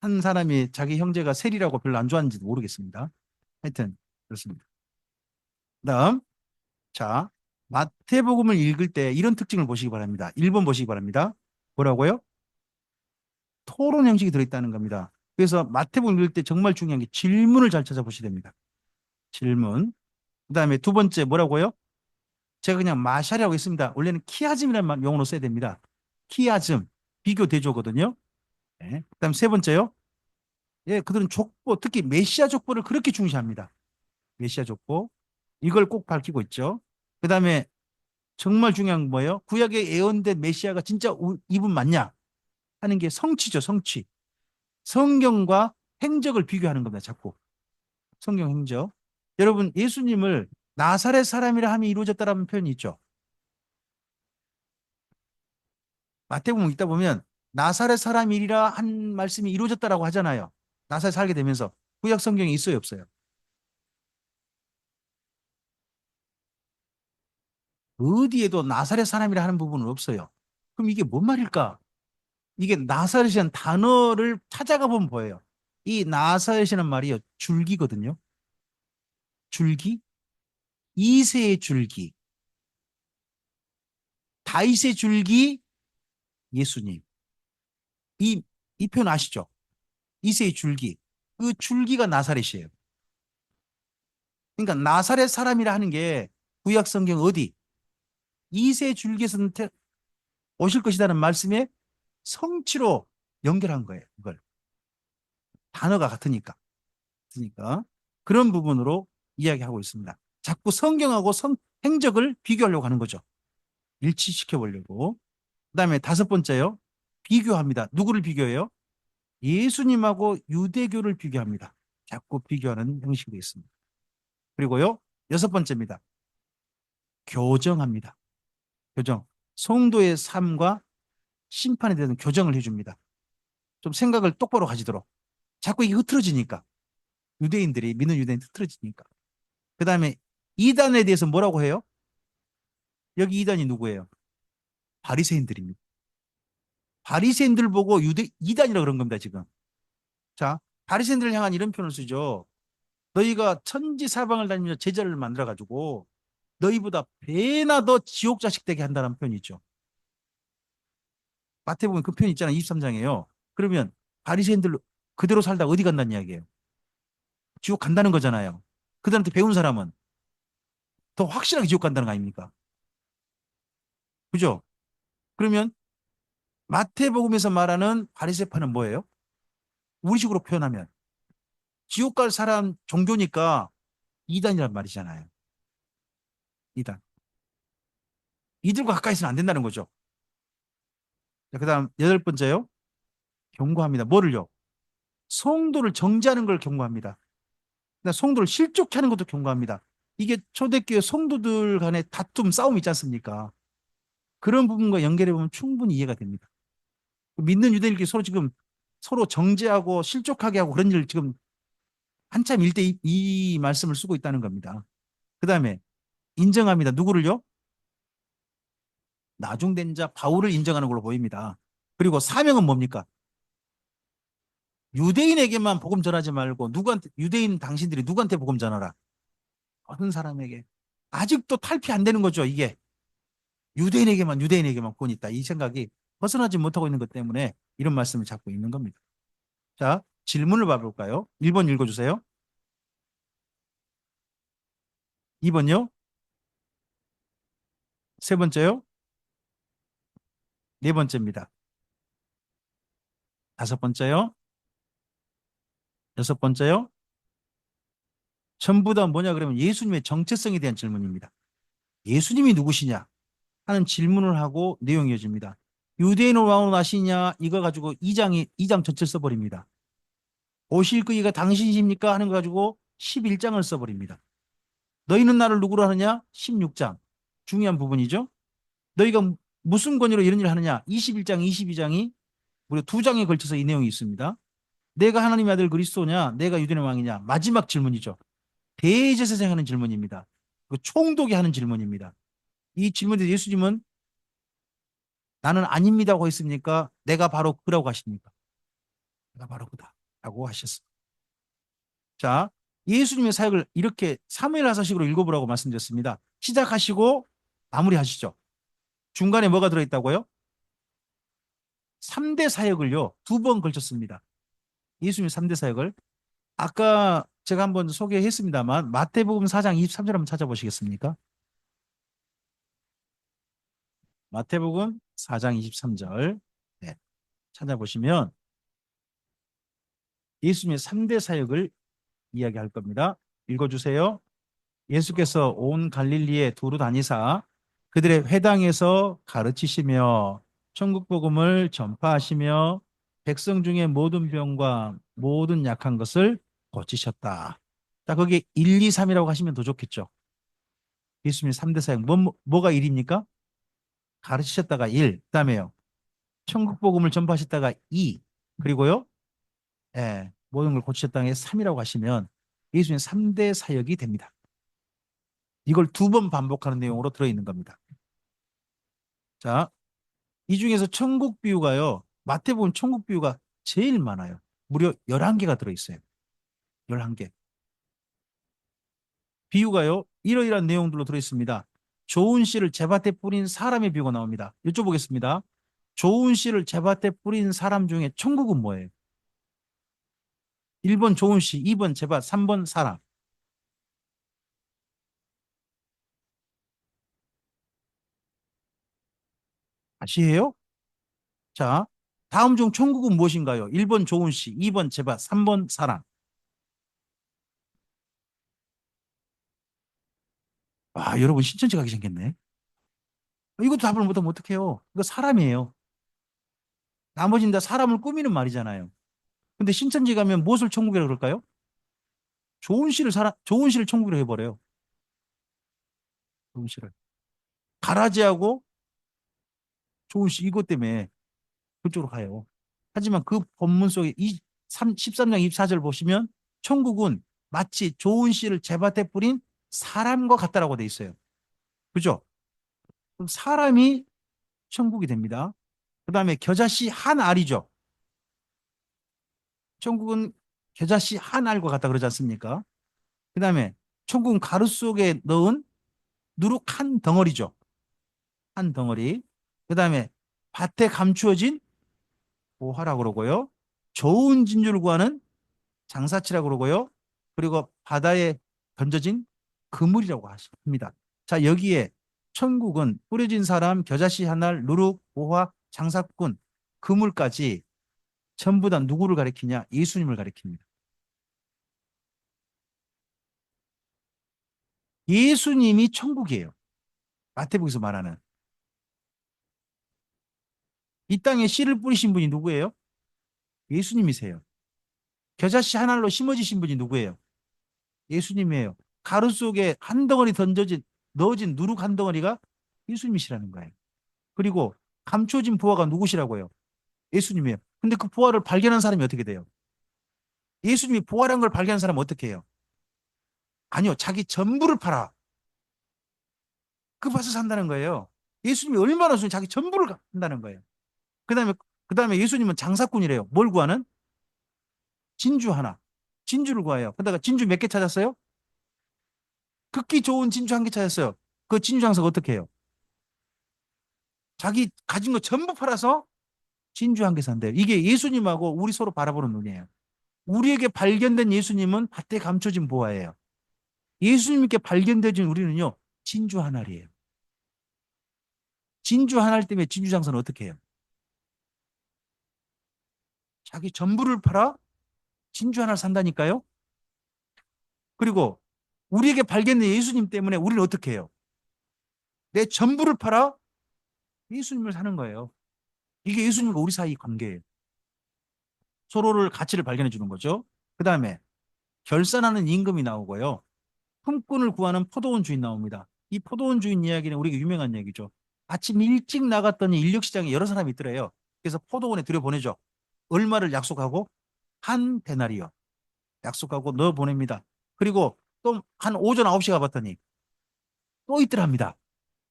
한 사람이 자기 형제가 셀이라고 별로 안 좋아하는지도 모르겠습니다. 하여튼 그렇습니다. 다음, 자, 마태복음을 읽을 때 이런 특징을 보시기 바랍니다. 1번 보시기 바랍니다. 뭐라고요? 토론 형식이 들어있다는 겁니다. 그래서 마태복음 읽을 때 정말 중요한 게 질문을 잘 찾아보셔야 됩니다. 질문. 그다음에 두 번째 뭐라고요? 제가 그냥 마샬이라고 했습니다. 원래는 키아즘이라는 용어로 써야 됩니다. 키아즘, 비교 대조거든요. 네. 그다음 세 번째요. 예, 그들은 족보, 특히 메시아 족보를 그렇게 중시합니다. 메시아 족보. 이걸 꼭 밝히고 있죠. 그다음에 정말 중요한 건 뭐예요? 구약에 예언된 메시아가 진짜 이분 맞냐 하는 게 성취죠, 성취. 성경과 행적을 비교하는 겁니다, 자꾸. 성경 행적. 여러분, 예수님을 나사렛 사람이라 함이 이루어졌다라는 표현이 있죠. 마태복음 읽다 보면 나사렛 사람이라 한 말씀이 이루어졌다라고 하잖아요. 나사렛 살게 되면서 구약 성경에 있어요, 없어요? 어디에도 나사렛 사람이라 하는 부분은 없어요. 그럼 이게 뭔 말일까? 이게 나사렛이라는 단어를 찾아가 보면 보여요. 이 나사렛이라는 말이요, 줄기거든요. 줄기, 이세의 줄기, 다윗의 줄기, 예수님. 이, 이 표현 아시죠? 이세의 줄기. 그 줄기가 나사렛이에요. 그러니까 나사렛 사람이라 하는 게 구약 성경 어디? 이세 줄기에서 오실 것이라는 말씀에 성취로 연결한 거예요. 이걸 단어가 같으니까. 그러니까 그런 부분으로 이야기하고 있습니다. 자꾸 성경하고 행적을 비교하려고 하는 거죠. 일치시켜 보려고. 그다음에 다섯 번째요. 비교합니다. 누구를 비교해요? 예수님하고 유대교를 비교합니다. 자꾸 비교하는 형식이 되어 있습니다. 그리고요. 여섯 번째입니다. 교정합니다. 교정. 성도의 삶과 심판에 대한 교정을 해줍니다. 좀 생각을 똑바로 가지도록. 자꾸 이게 흐트러지니까. 유대인들이 믿는 유대인 흐트러지니까. 그 다음에 이단에 대해서 뭐라고 해요? 여기 이단이 누구예요? 바리새인들입니다. 바리새인들 보고 이단이라고 그런 겁니다, 지금. 자, 바리새인들을 향한 이런 표현을 쓰죠. 너희가 천지 사방을 다니면서 제자를 만들어 가지고 너희보다 배나 더 지옥 자식 되게 한다는 표현이 있죠. 마태복음 그 표현 있잖아요. 23장에요. 그러면 바리새인들 그대로 살다 어디 간다는 이야기예요. 지옥 간다는 거잖아요. 그들한테 배운 사람은 더 확실하게 지옥 간다는 거 아닙니까? 그죠? 그러면 마태복음에서 말하는 바리새파는 뭐예요? 우리식으로 표현하면 지옥 갈 사람 종교니까 이단이란 말이잖아요. 이단. 이들과 가까이 있으면 안 된다는 거죠. 그다음 여덟 번째요. 경고합니다. 뭐를요? 성도를 정죄하는 걸 경고합니다. 성도를 실족해 하는 것도 경고합니다. 이게 초대교회 성도들 간의 다툼, 싸움 있지 않습니까? 그런 부분과 연결해 보면 충분히 이해가 됩니다. 믿는 유대인끼리 서로 지금 서로 정죄하고 실족하게 하고 그런 일을 지금 한참 일대 이 말씀을 쓰고 있다는 겁니다. 그 다음에 인정합니다. 누구를요? 나중된 자 바울을 인정하는 걸로 보입니다. 그리고 사명은 뭡니까? 유대인에게만 복음 전하지 말고 누구한테 유대인 당신들이 누구한테 복음 전하라? 어떤 사람에게 아직도 탈피 안 되는 거죠. 이게 유대인에게만 구원이 있다. 이 생각이 벗어나지 못하고 있는 것 때문에 이런 말씀을 잡고 있는 겁니다. 자, 질문을 봐볼까요? 1번 읽어주세요. 2번요? 세 번째요? 네 번째입니다. 다섯 번째요? 여섯 번째요? 전부 다 뭐냐 그러면 예수님의 정체성에 대한 질문입니다. 예수님이 누구시냐 하는 질문을 하고 내용이 이어집니다. 유대인을 왕으로 나시냐 이거 가지고 2장 전체를 써버립니다. 오실 그이가 당신이십니까 하는 거 가지고 11장을 써버립니다. 너희는 나를 누구로 하느냐? 16장. 중요한 부분이죠. 너희가 무슨 권위로 이런 일을 하느냐? 21장, 22장이 무려 2장에 걸쳐서 이 내용이 있습니다. 내가 하나님의 아들 그리스도냐? 내가 유대인의 왕이냐? 마지막 질문이죠. 대제사장이 하는 질문입니다. 그 총독이 하는 질문입니다. 이 질문에 예수님은 나는 아닙니다고 했습니까? 내가 바로 그라고 하십니까? 내가 바로 그다 라고 하셨습니다. 자, 예수님의 사역을 이렇게 사무엘하사식으로 읽어보라고 말씀드렸습니다. 시작하시고 마무리하시죠. 중간에 뭐가 들어있다고요? 3대 사역을요. 2번 걸쳤습니다. 예수님의 3대 사역을. 아까 제가 한번 소개했습니다만 마태복음 4장 23절 한번 찾아보시겠습니까? 마태복음 4장 23절. 네, 찾아보시면 예수님의 3대 사역을 이야기할 겁니다. 읽어주세요. 예수께서 온 갈릴리에 두루 다니사 그들의 회당에서 가르치시며 천국 복음을 전파하시며 백성 중에 모든 병과 모든 약한 것을 고치셨다. 자, 거기 1, 2, 3이라고 하시면 더 좋겠죠. 예수님의 3대 사역. 뭐가 일입니까? 가르치셨다가 일. 그다음에요. 천국 복음을 전파하셨다가 이. 그리고요. 예, 모든 걸 고치셨다는 게 3이라고 하시면 예수님의 3대 사역이 됩니다. 이걸 두 번 반복하는 내용으로 들어있는 겁니다. 자, 이 중에서 천국 비유가요. 마태복음 천국 비유가 제일 많아요. 무려 11개가 들어있어요. 11개. 비유가요. 이러이러한 내용들로 들어있습니다. 좋은 씨를 제밭에 뿌린 사람의 비유가 나옵니다. 여쭤보겠습니다. 좋은 씨를 제밭에 뿌린 사람 중에 천국은 뭐예요? 1번 좋은 씨, 2번 제밭, 3번 사람. 다시 해요? 자, 다음 중 천국은 무엇인가요? 1번 좋은 씨, 2번 제밭, 3번 사람. 아, 여러분 신천지 가기 생겼네. 이것도 답을 못하면 어떡해요? 이거 사람이에요. 나머지는 다 사람을 꾸미는 말이잖아요. 근데 신천지 가면 무엇을 천국이라고 그럴까요? 좋은 씨를 천국이라고 해버려요. 좋은 씨를. 가라지하고 좋은 씨 이것 때문에 그쪽으로 가요. 하지만 그 본문 속에 13장 24절 보시면 천국은 마치 좋은 씨를 제밭에 뿌린 사람과 같다라고 돼 있어요. 그죠? 그럼 사람이 천국이 됩니다. 그 다음에 겨자씨 한 알이죠. 천국은 겨자씨 한 알과 같다 그러지 않습니까? 그 다음에 천국은 가루 속에 넣은 누룩 한 덩어리죠. 한 덩어리. 그 다음에 밭에 감추어진 보화라고 그러고요. 좋은 진주를 구하는 장사치라고 그러고요. 그리고 바다에 던져진 그물이라고 합니다. 자, 여기에 천국은 뿌려진 사람, 겨자씨 한 알, 누룩, 보화, 장사꾼, 그물까지 전부 다 누구를 가리키냐? 예수님을 가리킵니다. 예수님이 천국이에요. 마태복음에서 말하는. 이 땅에 씨를 뿌리신 분이 누구예요? 예수님이세요. 겨자씨 한 알로 심어지신 분이 누구예요? 예수님이에요. 가루 속에 한 덩어리 넣어진 누룩 한 덩어리가 예수님이시라는 거예요. 그리고 감춰진 부하가 누구시라고요? 예수님이에요. 근데 그 부하를 발견한 사람이 어떻게 돼요? 예수님이 부하라는 걸 발견한 사람은 어떻게 해요? 아니요, 자기 전부를 팔아. 그 밭을 산다는 거예요. 예수님이 얼마나 좋으면 자기 전부를 한다는 거예요. 그다음에 그다음에 예수님은 장사꾼이래요. 뭘 구하는? 진주 하나. 진주를 구해요. 그러다가 진주 몇 개 찾았어요? 극기 좋은 진주 한 개 찾았어요. 그 진주 장사가 어떻게 해요? 자기 가진 거 전부 팔아서 진주 한 개 산대요. 이게 예수님하고 우리 서로 바라보는 눈이에요. 우리에게 발견된 예수님은 밭에 감춰진 보화예요. 예수님께 발견되진 우리는요, 진주 한 알이에요. 진주 한 알 때문에 진주 장사는 어떻게 해요? 자기 전부를 팔아 진주 하나를 산다니까요? 그리고 우리에게 발견된 예수님 때문에 우리는 어떻게 해요? 내 전부를 팔아 예수님을 사는 거예요. 이게 예수님과 우리 사이 관계예요. 서로를 가치를 발견해 주는 거죠. 그 다음에 결산하는 임금이 나오고요. 품꾼을 구하는 포도원 주인 나옵니다. 이 포도원 주인 이야기는 우리가 유명한 얘기죠. 아침 일찍 나갔더니 인력시장에 여러 사람이 있더래요. 그래서 포도원에 들여보내죠. 얼마를 약속하고 한 데나리요. 약속하고 넣어 보냅니다. 그리고 또 한 오전 9시 가봤더니 또 있더랍니다.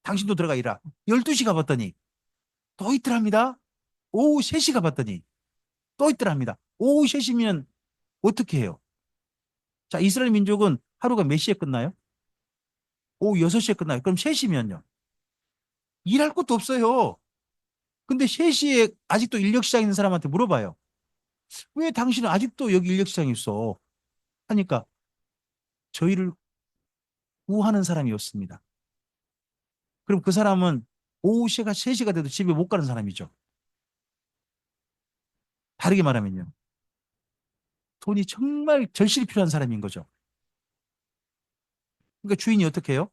당신도 들어가 일하. 12시 가봤더니 또 있더랍니다. 오후 3시 가봤더니 또 있더랍니다. 오후 3시면 어떻게 해요? 자, 이스라엘 민족은 하루가 몇 시에 끝나요? 오후 6시에 끝나요. 그럼 3시면요? 일할 것도 없어요. 근데 3시에 아직도 인력시장에 있는 사람한테 물어봐요. 왜 당신은 아직도 여기 인력시장에 있어? 하니까 저희를 구하는 사람이었습니다. 그럼 그 사람은 오후 3시가 돼도 집에 못 가는 사람이죠. 다르게 말하면요. 돈이 정말 절실히 필요한 사람인 거죠. 그러니까 주인이 어떻게 해요?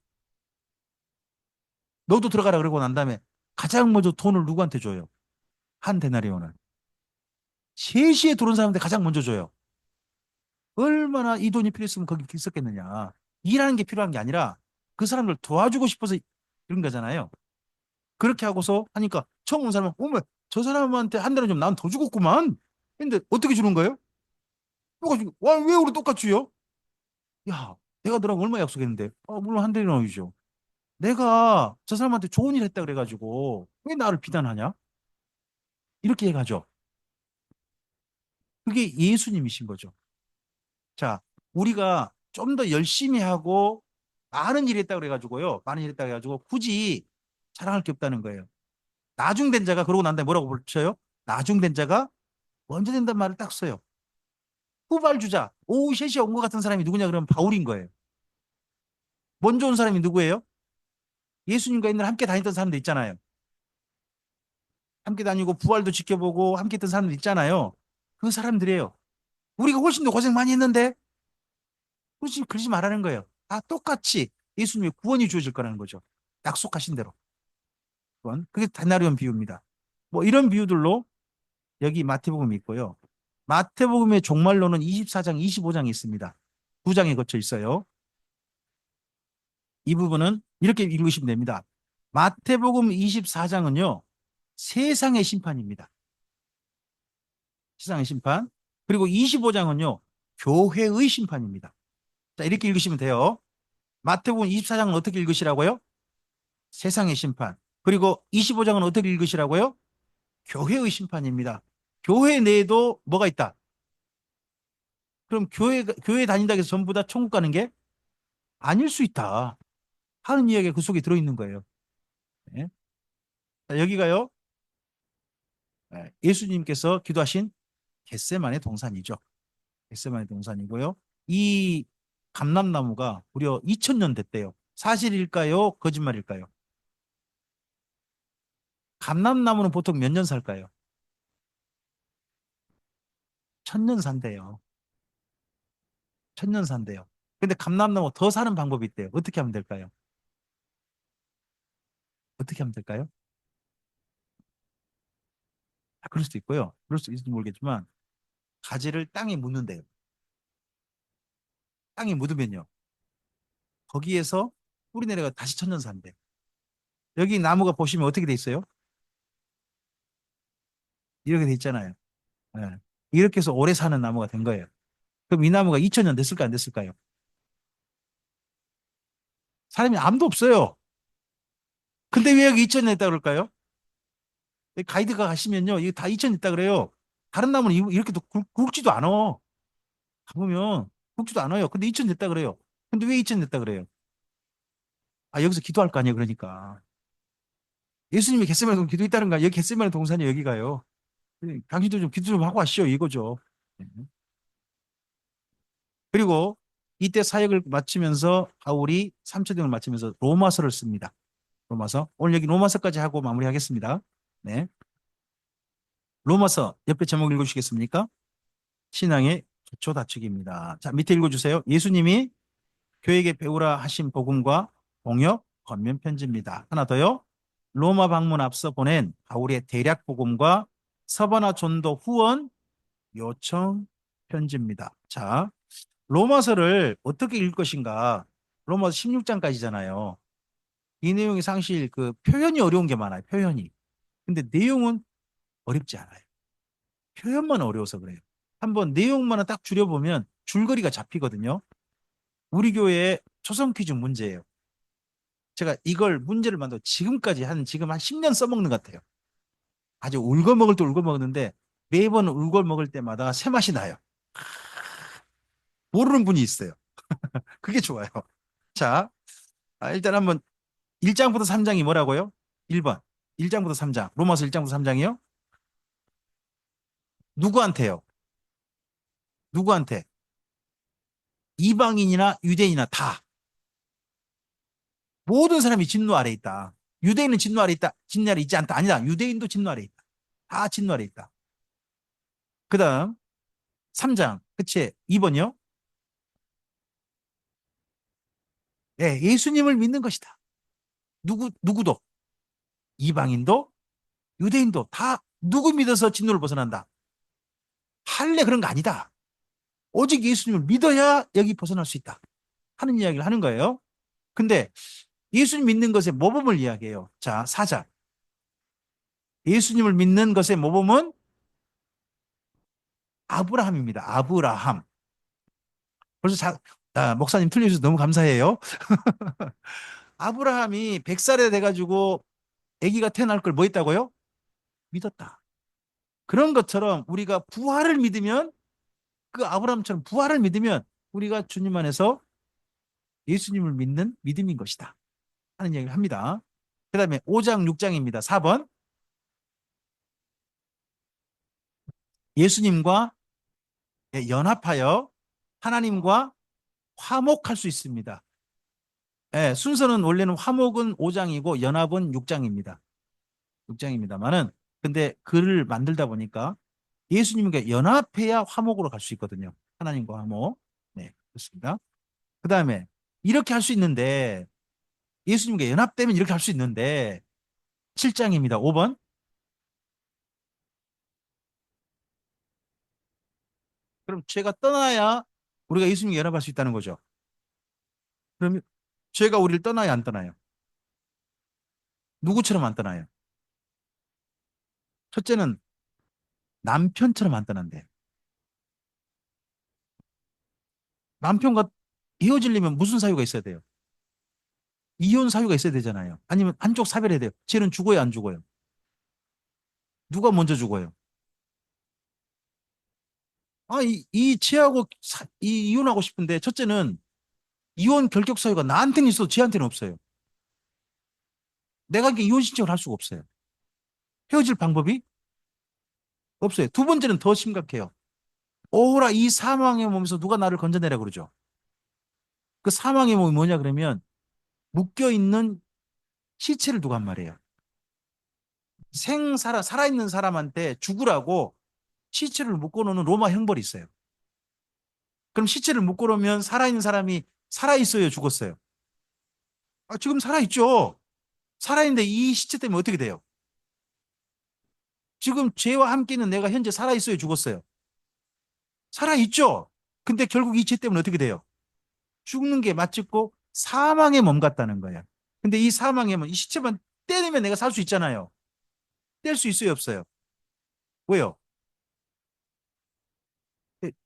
너도 들어가라 그러고 난 다음에 가장 먼저 돈을 누구한테 줘요? 한 데나리온을. 3시에 들어온 사람한테 가장 먼저 줘요. 얼마나 이 돈이 필요했으면 거기 있었겠느냐. 일하는 게 필요한 게 아니라 그 사람들 도와주고 싶어서 그런 거잖아요. 그렇게 하고서 하니까 처음 온 사람은 어머 저 사람한테 한 달에 좀 난 더 주겠구만. 근데 어떻게 주는 거예요? 똑같이 와왜 우리 똑같이 요? 야 내가 너랑 얼마 약속했는데 물론 한 달이 나오죠. 내가 저 사람한테 좋은 일 했다 그래가지고 왜 나를 비난하냐? 이렇게 해가죠. 그게 예수님이신 거죠. 자, 우리가 좀 더 열심히 하고 많은 일 했다 그래가지고요. 많은 일 했다 그래가지고 굳이 자랑할 게 없다는 거예요. 나중된 자가 그러고 난 다음에 뭐라고 붙여요? 나중된 자가 먼저 된단 말을 딱 써요. 후발주자, 오후 3시에 온 것 같은 사람이 누구냐 그러면 바울인 거예요. 먼저 온 사람이 누구예요? 예수님과 옛날에 함께 다녔던 사람들 있잖아요. 함께 다니고 부활도 지켜보고 함께 했던 사람들 있잖아요. 그 사람들이에요. 우리가 훨씬 더 고생 많이 했는데 그러지 말라는 거예요. 다 똑같이 예수님의 구원이 주어질 거라는 거죠. 약속하신 대로. 그건 그게 다나리온 비유입니다. 뭐 이런 비유들로 여기 마태복음이 있고요. 마태복음의 종말로는 24장, 25장이 있습니다. 두 장에 거쳐 있어요. 이 부분은 이렇게 읽으시면 됩니다. 마태복음 24장은요. 세상의 심판입니다. 세상의 심판. 그리고 25장은요. 교회의 심판입니다. 자, 이렇게 읽으시면 돼요. 마태복음 24장은 어떻게 읽으시라고요? 세상의 심판. 그리고 25장은 어떻게 읽으시라고요? 교회의 심판입니다. 교회 내에도 뭐가 있다? 그럼 교회 다닌다고 해서 전부 다 천국 가는 게 아닐 수 있다 하는 이야기가 그 속에 들어있는 거예요. 네. 자, 여기가요. 예수님께서 기도하신 겟세마네 동산이죠. 겟세마네 동산이고요. 이 감람나무가 무려 2000년 됐대요. 사실일까요? 거짓말일까요? 감람나무는 보통 몇 년 살까요? 1000년 산대요. 1000년 산대요. 근데 감람나무 더 사는 방법이 있대요. 어떻게 하면 될까요? 어떻게 하면 될까요? 그럴 수도 있고요. 그럴 수도 있을지 모르겠지만 가지를 땅에 묻는데요. 땅에 묻으면요. 거기에서 뿌리 내려가 다시 1000년 산대. 여기 나무가 보시면 어떻게 돼 있어요? 이렇게 돼 있잖아요. 예. 이렇게 해서 오래 사는 나무가 된 거예요. 그럼 이 나무가 2000년 됐을까 안 됐을까요? 사람이 아무도 없어요. 근데 왜 여기 2000년 됐다 그럴까요? 가이드가 가시면요. 이거 다 2000년 됐다 그래요. 다른 나무는 이렇게 굵지도 않아. 가보면 굵지도 않아요. 근데 2000년 됐다 그래요. 근데 왜 2000년 됐다 그래요? 여기서 기도할 거 아니에요. 그러니까. 예수님이 겟세마네 동산 기도했다는 거야. 여기 겟세마네 동산이 여기가요. 당신도 좀 기도 좀 하고 하시오 이거죠. 네. 그리고 이때 사역을 마치면서 바울이 3차 등을 마치면서 로마서를 씁니다. 로마서. 오늘 여기 로마서까지 하고 마무리하겠습니다. 네. 로마서 옆에 제목 읽어주시겠습니까? 신앙의 기초 다축입니다. 자, 밑에 읽어주세요. 예수님이 교회에게 배우라 하신 복음과 동역 권면 편지입니다. 하나 더요. 로마 방문 앞서 보낸 바울의 대략 복음과 서바나 전도 후원 요청 편지입니다. 자, 로마서를 어떻게 읽을 것인가? 로마서 16장까지잖아요. 이 내용이 사실 그 표현이 어려운 게 많아요. 표현이. 근데 내용은 어렵지 않아요. 표현만 어려워서 그래요. 한번 내용만 딱 줄여보면 줄거리가 잡히거든요. 우리 교회의 초성 퀴즈 문제예요. 제가 이걸 문제를 만들어 지금까지 지금 한 10년 써먹는 것 같아요. 아주 울거먹을 때 울거먹는데 매번 울거먹을 때마다 새 맛이 나요. 모르는 분이 있어요. 그게 좋아요. 자, 일단 한번 1장부터 3장이 뭐라고요? 1번. 1장부터 3장. 로마서 1장부터 3장이요? 누구한테요? 누구한테? 이방인이나 유대인이나 다. 모든 사람이 진노 아래 있다. 유대인은 진노 아래 있다. 진노 아래 있지 않다. 아니다. 유대인도 진노 아래 있다. 다 진노 아래 있다. 그 다음 3장. 그치? 2번이요? 네, 예수님을 믿는 것이다. 누구도. 이방인도 유대인도 다 누구 믿어서 진노를 벗어난다. 할래 그런 거 아니다. 오직 예수님을 믿어야 여기 벗어날 수 있다. 하는 이야기를 하는 거예요. 근데 예수님 믿는 것의 모범을 이야기해요. 자, 사자. 예수님을 믿는 것의 모범은 아브라함입니다. 아브라함. 벌써 목사님 틀려주셔서 너무 감사해요. 아브라함이 100살에 돼가지고 아기가 태어날 걸 뭐 했다고요? 믿었다. 그런 것처럼 우리가 부활을 믿으면 그 아브라함처럼 부활을 믿으면 우리가 주님 안에서 예수님을 믿는 믿음인 것이다 하는 얘기를 합니다. 그 다음에 5장 6장입니다. 4번 예수님과 연합하여 하나님과 화목할 수 있습니다. 예, 순서는 원래는 화목은 5장이고 연합은 6장입니다. 6장입니다만은 근데 글을 만들다 보니까 예수님과 연합해야 화목으로 갈 수 있거든요. 하나님과 화목. 네, 그렇습니다. 그 다음에 이렇게 할 수 있는데 예수님과 연합되면 이렇게 할 수 있는데 7장입니다. 5번. 그럼 죄가 떠나야 우리가 예수님과 연합할 수 있다는 거죠. 그러면 죄가 우리를 떠나야 안 떠나요? 누구처럼 안 떠나요? 첫째는 남편처럼 안 떠난대요. 남편과 헤어지려면 무슨 사유가 있어야 돼요? 이혼 사유가 있어야 되잖아요. 아니면 한쪽 사별해야 돼요. 쟤는 죽어요, 안 죽어요? 누가 먼저 죽어요? 아, 이 쟤하고 이혼하고 싶은데 첫째는 이혼 결격 사유가 나한테는 있어도 쟤한테는 없어요. 내가 이게 이혼 신청을 할 수가 없어요. 헤어질 방법이 없어요. 두 번째는 더 심각해요. 오호라 이 사망의 몸에서 누가 나를 건져내라 그러죠. 그 사망의 몸이 뭐냐 그러면 묶여 있는 시체를 두고 한 말이에요. 살아있는 사람한테 죽으라고 시체를 묶어놓는 로마 형벌이 있어요. 그럼 시체를 묶어놓으면 살아있는 사람이 살아있어요, 죽었어요? 아, 지금 살아있죠. 살아있는데 이 시체 때문에 어떻게 돼요? 지금 죄와 함께 있는 내가 현재 살아있어요, 죽었어요? 살아있죠. 근데 결국 이 죄 때문에 어떻게 돼요? 죽는 게 맞찍고 사망의 몸 같다는 거예요. 근데 이 사망의 몸, 이 시체만 떼내면 내가 살 수 있잖아요. 뗄 수 있어요, 없어요? 왜요?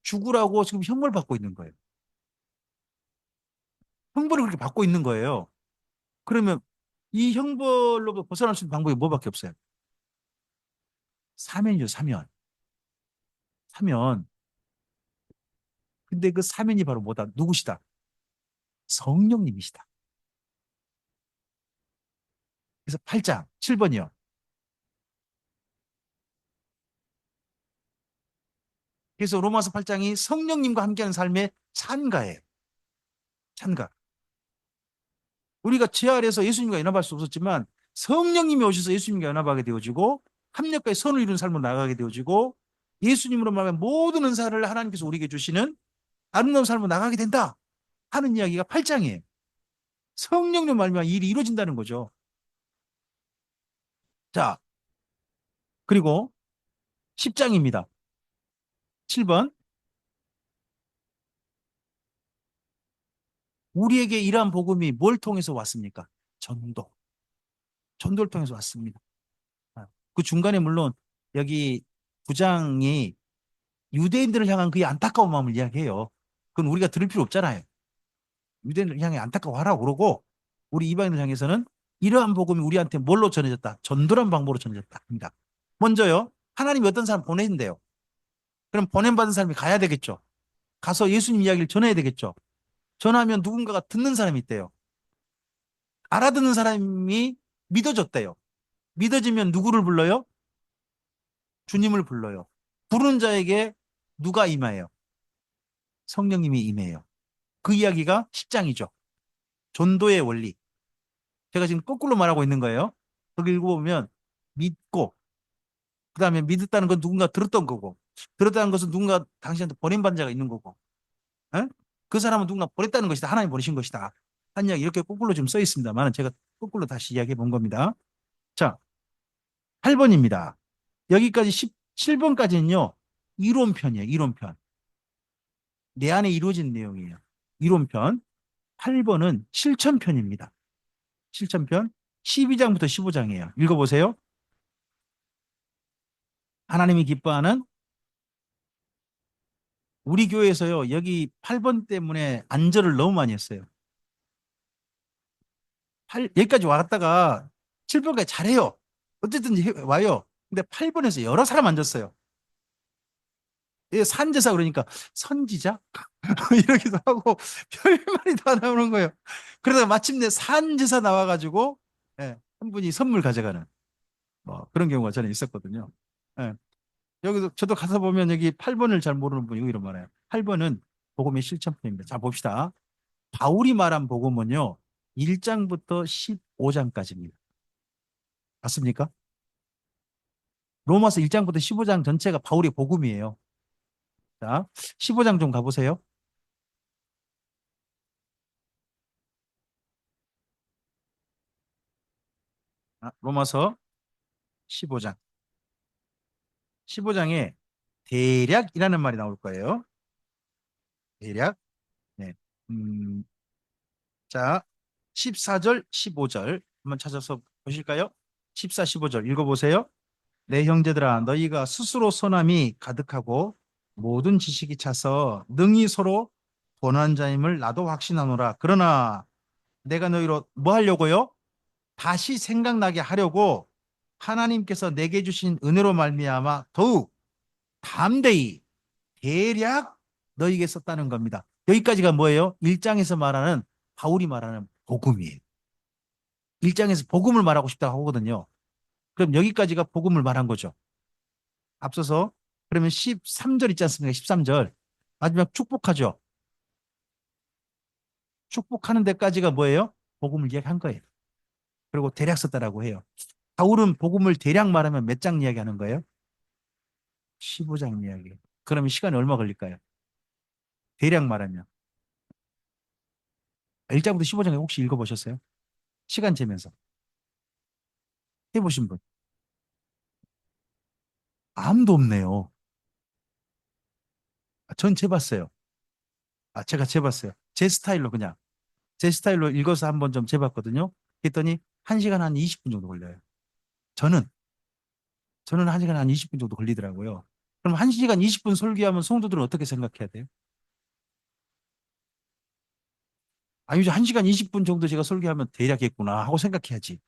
죽으라고 지금 형벌 받고 있는 거예요. 형벌을 그렇게 받고 있는 거예요. 그러면 이 형벌로 벗어날 수 있는 방법이 뭐밖에 없어요? 사면이죠, 사면. 사면. 근데 그 사면이 바로 뭐다? 누구시다? 성령님이시다. 그래서 8장 7번이요. 그래서 로마서 8장이 성령님과 함께하는 삶의 찬가예요. 찬가. 우리가 죄 아래서 예수님과 연합할 수 없었지만 성령님이 오셔서 예수님과 연합하게 되어지고 합력과의 선을 이룬 삶으로 나가게 되어지고 예수님으로 말하면 모든 은사를 하나님께서 우리에게 주시는 아름다운 삶으로 나가게 된다 하는 이야기가 8장이에요. 성령님 말미암아 일이 이루어진다는 거죠. 자, 그리고 10장입니다. 7번. 우리에게 이러한 복음이 뭘 통해서 왔습니까? 전도. 전도를 통해서 왔습니다. 그 중간에 물론 여기 부장이 유대인들을 향한 그의 안타까운 마음을 이야기해요. 그건 우리가 들을 필요 없잖아요. 유대인을 향해 안타까워하라고 그러고 우리 이방인을 향해서는 이러한 복음이 우리한테 뭘로 전해졌다? 전도란 방법으로 전해졌다 합니다. 먼저요. 하나님이 어떤 사람 보내신대요. 그럼 보냄받은 사람이 가야 되겠죠. 가서 예수님 이야기를 전해야 되겠죠. 전하면 누군가가 듣는 사람이 있대요. 알아듣는 사람이 믿어졌대요. 믿어지면 누구를 불러요? 주님을 불러요. 부르는 자에게 누가 임하예요? 성령님이 임해요. 그 이야기가 10장이죠. 전도의 원리. 제가 지금 거꾸로 말하고 있는 거예요. 거기 읽어보면 믿고 그다음에 믿었다는 건 누군가 들었던 거고 들었다는 것은 누군가 당신한테 버림받은 자가 있는 거고 에? 그 사람은 누군가 보냈다는 것이다. 하나님 보내신 것이다. 한 이야기 이렇게 거꾸로 지금 써 있습니다만 제가 거꾸로 다시 이야기해 본 겁니다. 자, 8번입니다. 여기까지 17번까지는요. 이론편이에요. 이론편. 내 안에 이루어진 내용이에요. 이론편. 8번은 실천편입니다. 실천편 12장부터 15장이에요. 읽어보세요. 하나님이 기뻐하는 우리 교회에서요. 여기 8번 때문에 안절을 너무 많이 했어요. 여기까지 왔다가 7번까지 잘해요. 어쨌든 와요. 근데 8번에서 여러 사람 앉았어요. 산제사 그러니까 선지자? 이러기도 하고 별말이 다 나오는 거예요. 그러다가 마침내 산제사 나와가지고 예, 한 분이 선물 가져가는 뭐 그런 경우가 저는 있었거든요. 예, 여기서 저도 가서 보면 여기 8번을 잘 모르는 분이 이런 말해요. 8번은 복음의 실천편입니다. 자 봅시다. 바울이 말한 복음은요. 1장부터 15장까지입니다. 맞습니까? 로마서 1장부터 15장 전체가 바울의 복음이에요. 자, 15장 좀 가보세요. 로마서 15장. 15장에 대략이라는 말이 나올 거예요. 대략. 네. 음, 자, 14절, 15절 한번 찾아서 보실까요? 14, 15절 읽어보세요. 내 형제들아, 너희가 스스로 선함이 가득하고 모든 지식이 차서 능히 서로 권한 자임을 나도 확신하노라. 그러나 내가 너희로 뭐 하려고요? 다시 생각나게 하려고 하나님께서 내게 주신 은혜로 말미암아 더욱 담대히 대략 너희에게 썼다는 겁니다. 여기까지가 뭐예요? 1장에서 말하는 바울이 말하는 복음이에요. 1장에서 복음을 말하고 싶다고 하거든요. 그럼 여기까지가 복음을 말한 거죠. 앞서서 그러면 13절 있지 않습니까? 13절 마지막 축복하죠. 축복하는 데까지가 뭐예요? 복음을 이야기한 거예요. 그리고 대략 썼다라고 해요. 바울은 복음을 대략 말하면 몇 장 이야기하는 거예요? 15장 이야기. 그러면 시간이 얼마 걸릴까요? 대략 말하면. 1장부터 15장에 혹시 읽어보셨어요? 시간 재면서. 해보신 분? 아무도 없네요. 전 재봤어요. 제가 재봤어요. 제 스타일로 그냥. 제 스타일로 읽어서 한번 좀 재봤거든요. 했더니 1시간 한 20분 정도 걸려요. 저는, 저는 1시간 한 20분 정도 걸리더라고요. 그럼 1시간 20분 설교하면 성도들은 어떻게 생각해야 돼요? 아니죠. 1시간 20분 정도 제가 설교하면 대략했구나 하고 생각해야지.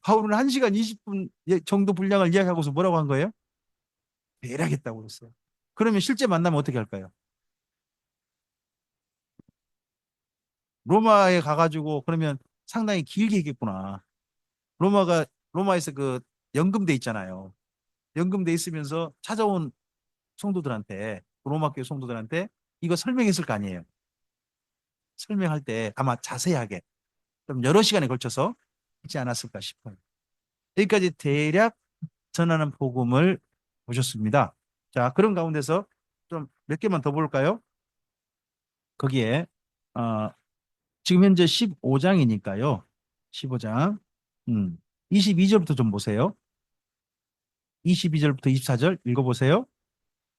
바울은 1시간 20분 정도 분량을 이야기하고서 뭐라고 한 거예요? 대략했다고 그랬어요. 그러면 실제 만나면 어떻게 할까요? 로마에 가가지고 그러면 상당히 길게 했겠구나. 로마에서 그 연금돼 있잖아요. 연금돼 있으면서 찾아온 성도들한테 로마 교회 성도들한테 이거 설명했을 거 아니에요. 설명할 때 아마 자세하게 좀 여러 시간에 걸쳐서 있지 않았을까 싶어요. 여기까지 대략 전하는 복음을 보셨습니다. 자, 그런 가운데서 좀 몇 개만 더 볼까요? 거기에 어, 지금 현재 15장이니까요. 15장 22절부터 좀 보세요. 22절부터 24절 읽어보세요.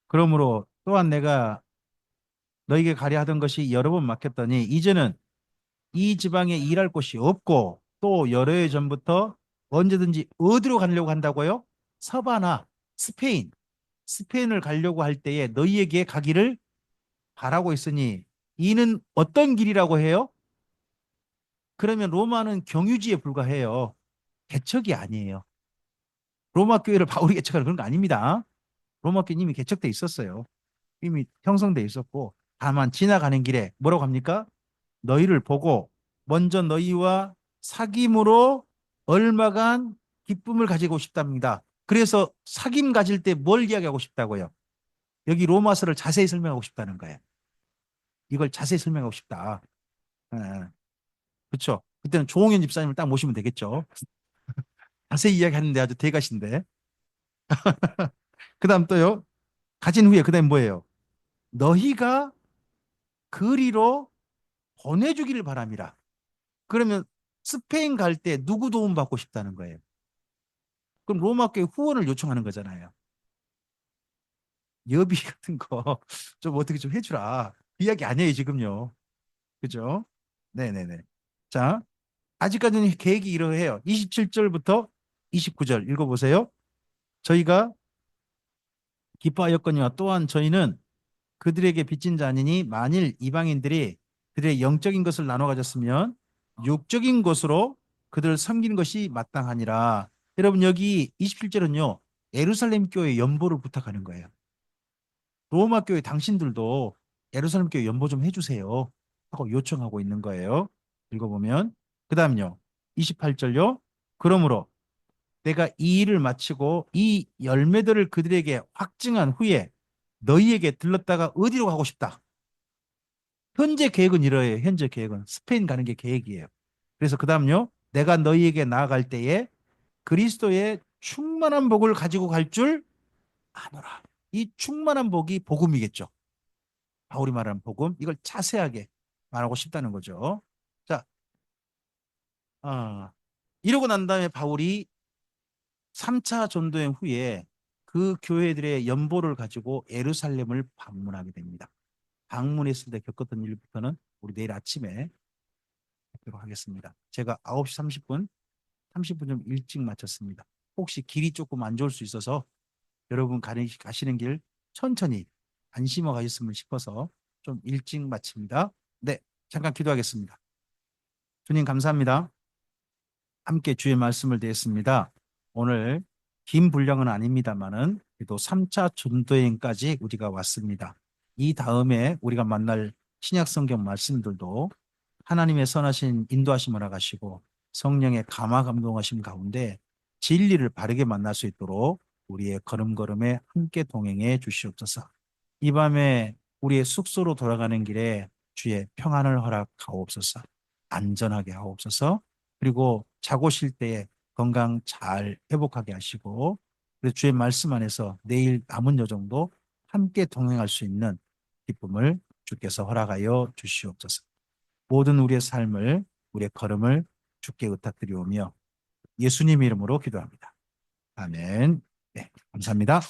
그러므로 또한 내가 너에게 가려 하던 것이 여러 번 막혔더니 이제는 이 지방에 일할 곳이 없고 또 여러 해 전부터 언제든지 어디로 가려고 한다고요? 서바나 스페인 스페인을 가려고 할 때에 너희에게 가기를 바라고 있으니 이는 어떤 길이라고 해요? 그러면 로마는 경유지에 불과해요. 개척이 아니에요. 로마 교회를 바울이 개척하는 그런 거 아닙니다. 로마 교회는 이미 개척돼 있었어요. 이미 형성돼 있었고 다만 지나가는 길에 뭐라고 합니까? 너희를 보고 먼저 너희와 사귐으로 얼마간 기쁨을 가지고 싶답니다. 그래서 사귐 가질 때 뭘 이야기하고 싶다고요? 여기 로마서를 자세히 설명하고 싶다는 거예요. 이걸 자세히 설명하고 싶다. 예, 그렇죠. 그때는 조홍현 집사님을 딱 모시면 되겠죠. 자세히 이야기하는데 아주 대가신데. 그다음 또요. 가진 후에 그다음 뭐예요? 너희가 그리로 보내주기를 바랍니다. 그러면 스페인 갈 때 누구 도움 받고 싶다는 거예요? 그럼 로마 교회 후원을 요청하는 거잖아요. 여비 같은 거 좀 어떻게 좀 해주라. 그 이야기 아니에요, 지금요. 그죠? 네네네. 자, 아직까지는 계획이 이러해요. 27절부터 29절 읽어보세요. 저희가 기뻐하였거니와 또한 저희는 그들에게 빚진 자 아니니 만일 이방인들이 그들의 영적인 것을 나눠 가졌으면 육적인 것으로 그들을 섬기는 것이 마땅하니라. 여러분 여기 27절은요. 예루살렘 교회 연보를 부탁하는 거예요. 로마 교회 당신들도 예루살렘 교회 연보 좀 해주세요 하고 요청하고 있는 거예요. 읽어보면 그 다음요. 28절요. 그러므로 내가 이 일을 마치고 이 열매들을 그들에게 확증한 후에 너희에게 들렀다가 어디로 가고 싶다. 현재 계획은 이러해요. 현재 계획은 스페인 가는 게 계획이에요. 그래서 그 다음요. 내가 너희에게 나아갈 때에 그리스도의 충만한 복을 가지고 갈 줄 아노라. 이 충만한 복이 복음이겠죠. 바울이 말하는 복음. 이걸 자세하게 말하고 싶다는 거죠. 자, 이러고 난 다음에 바울이 3차 전도행 후에 그 교회들의 연보를 가지고 예루살렘을 방문하게 됩니다. 방문했을 때 겪었던 일부터는 우리 내일 아침에 뵙도록 하겠습니다. 제가 9시 30분 좀 일찍 마쳤습니다. 혹시 길이 조금 안 좋을 수 있어서 여러분 가시는 길 천천히 안심하고 가셨으면 싶어서 좀 일찍 마칩니다. 네, 잠깐 기도하겠습니다. 주님 감사합니다. 함께 주의 말씀을 드렸습니다. 오늘 긴 분량은 아닙니다만은 그래도 3차 전도여행까지 우리가 왔습니다. 이 다음에 우리가 만날 신약 성경 말씀들도 하나님의 선하신 인도하심을 나가시고 성령의 감화 감동하심 가운데 진리를 바르게 만날 수 있도록 우리의 걸음걸음에 함께 동행해 주시옵소서. 이 밤에 우리의 숙소로 돌아가는 길에 주의 평안을 허락하옵소서. 안전하게 하옵소서. 그리고 자고 쉴 때에 건강 잘 회복하게 하시고 그래서 주의 말씀 안에서 내일 남은 여정도 함께 동행할 수 있는 기쁨을 주께서 허락하여 주시옵소서. 모든 우리의 삶을 우리의 걸음을 주께 의탁드리오며 예수님 이름으로 기도합니다. 아멘. 네, 감사합니다.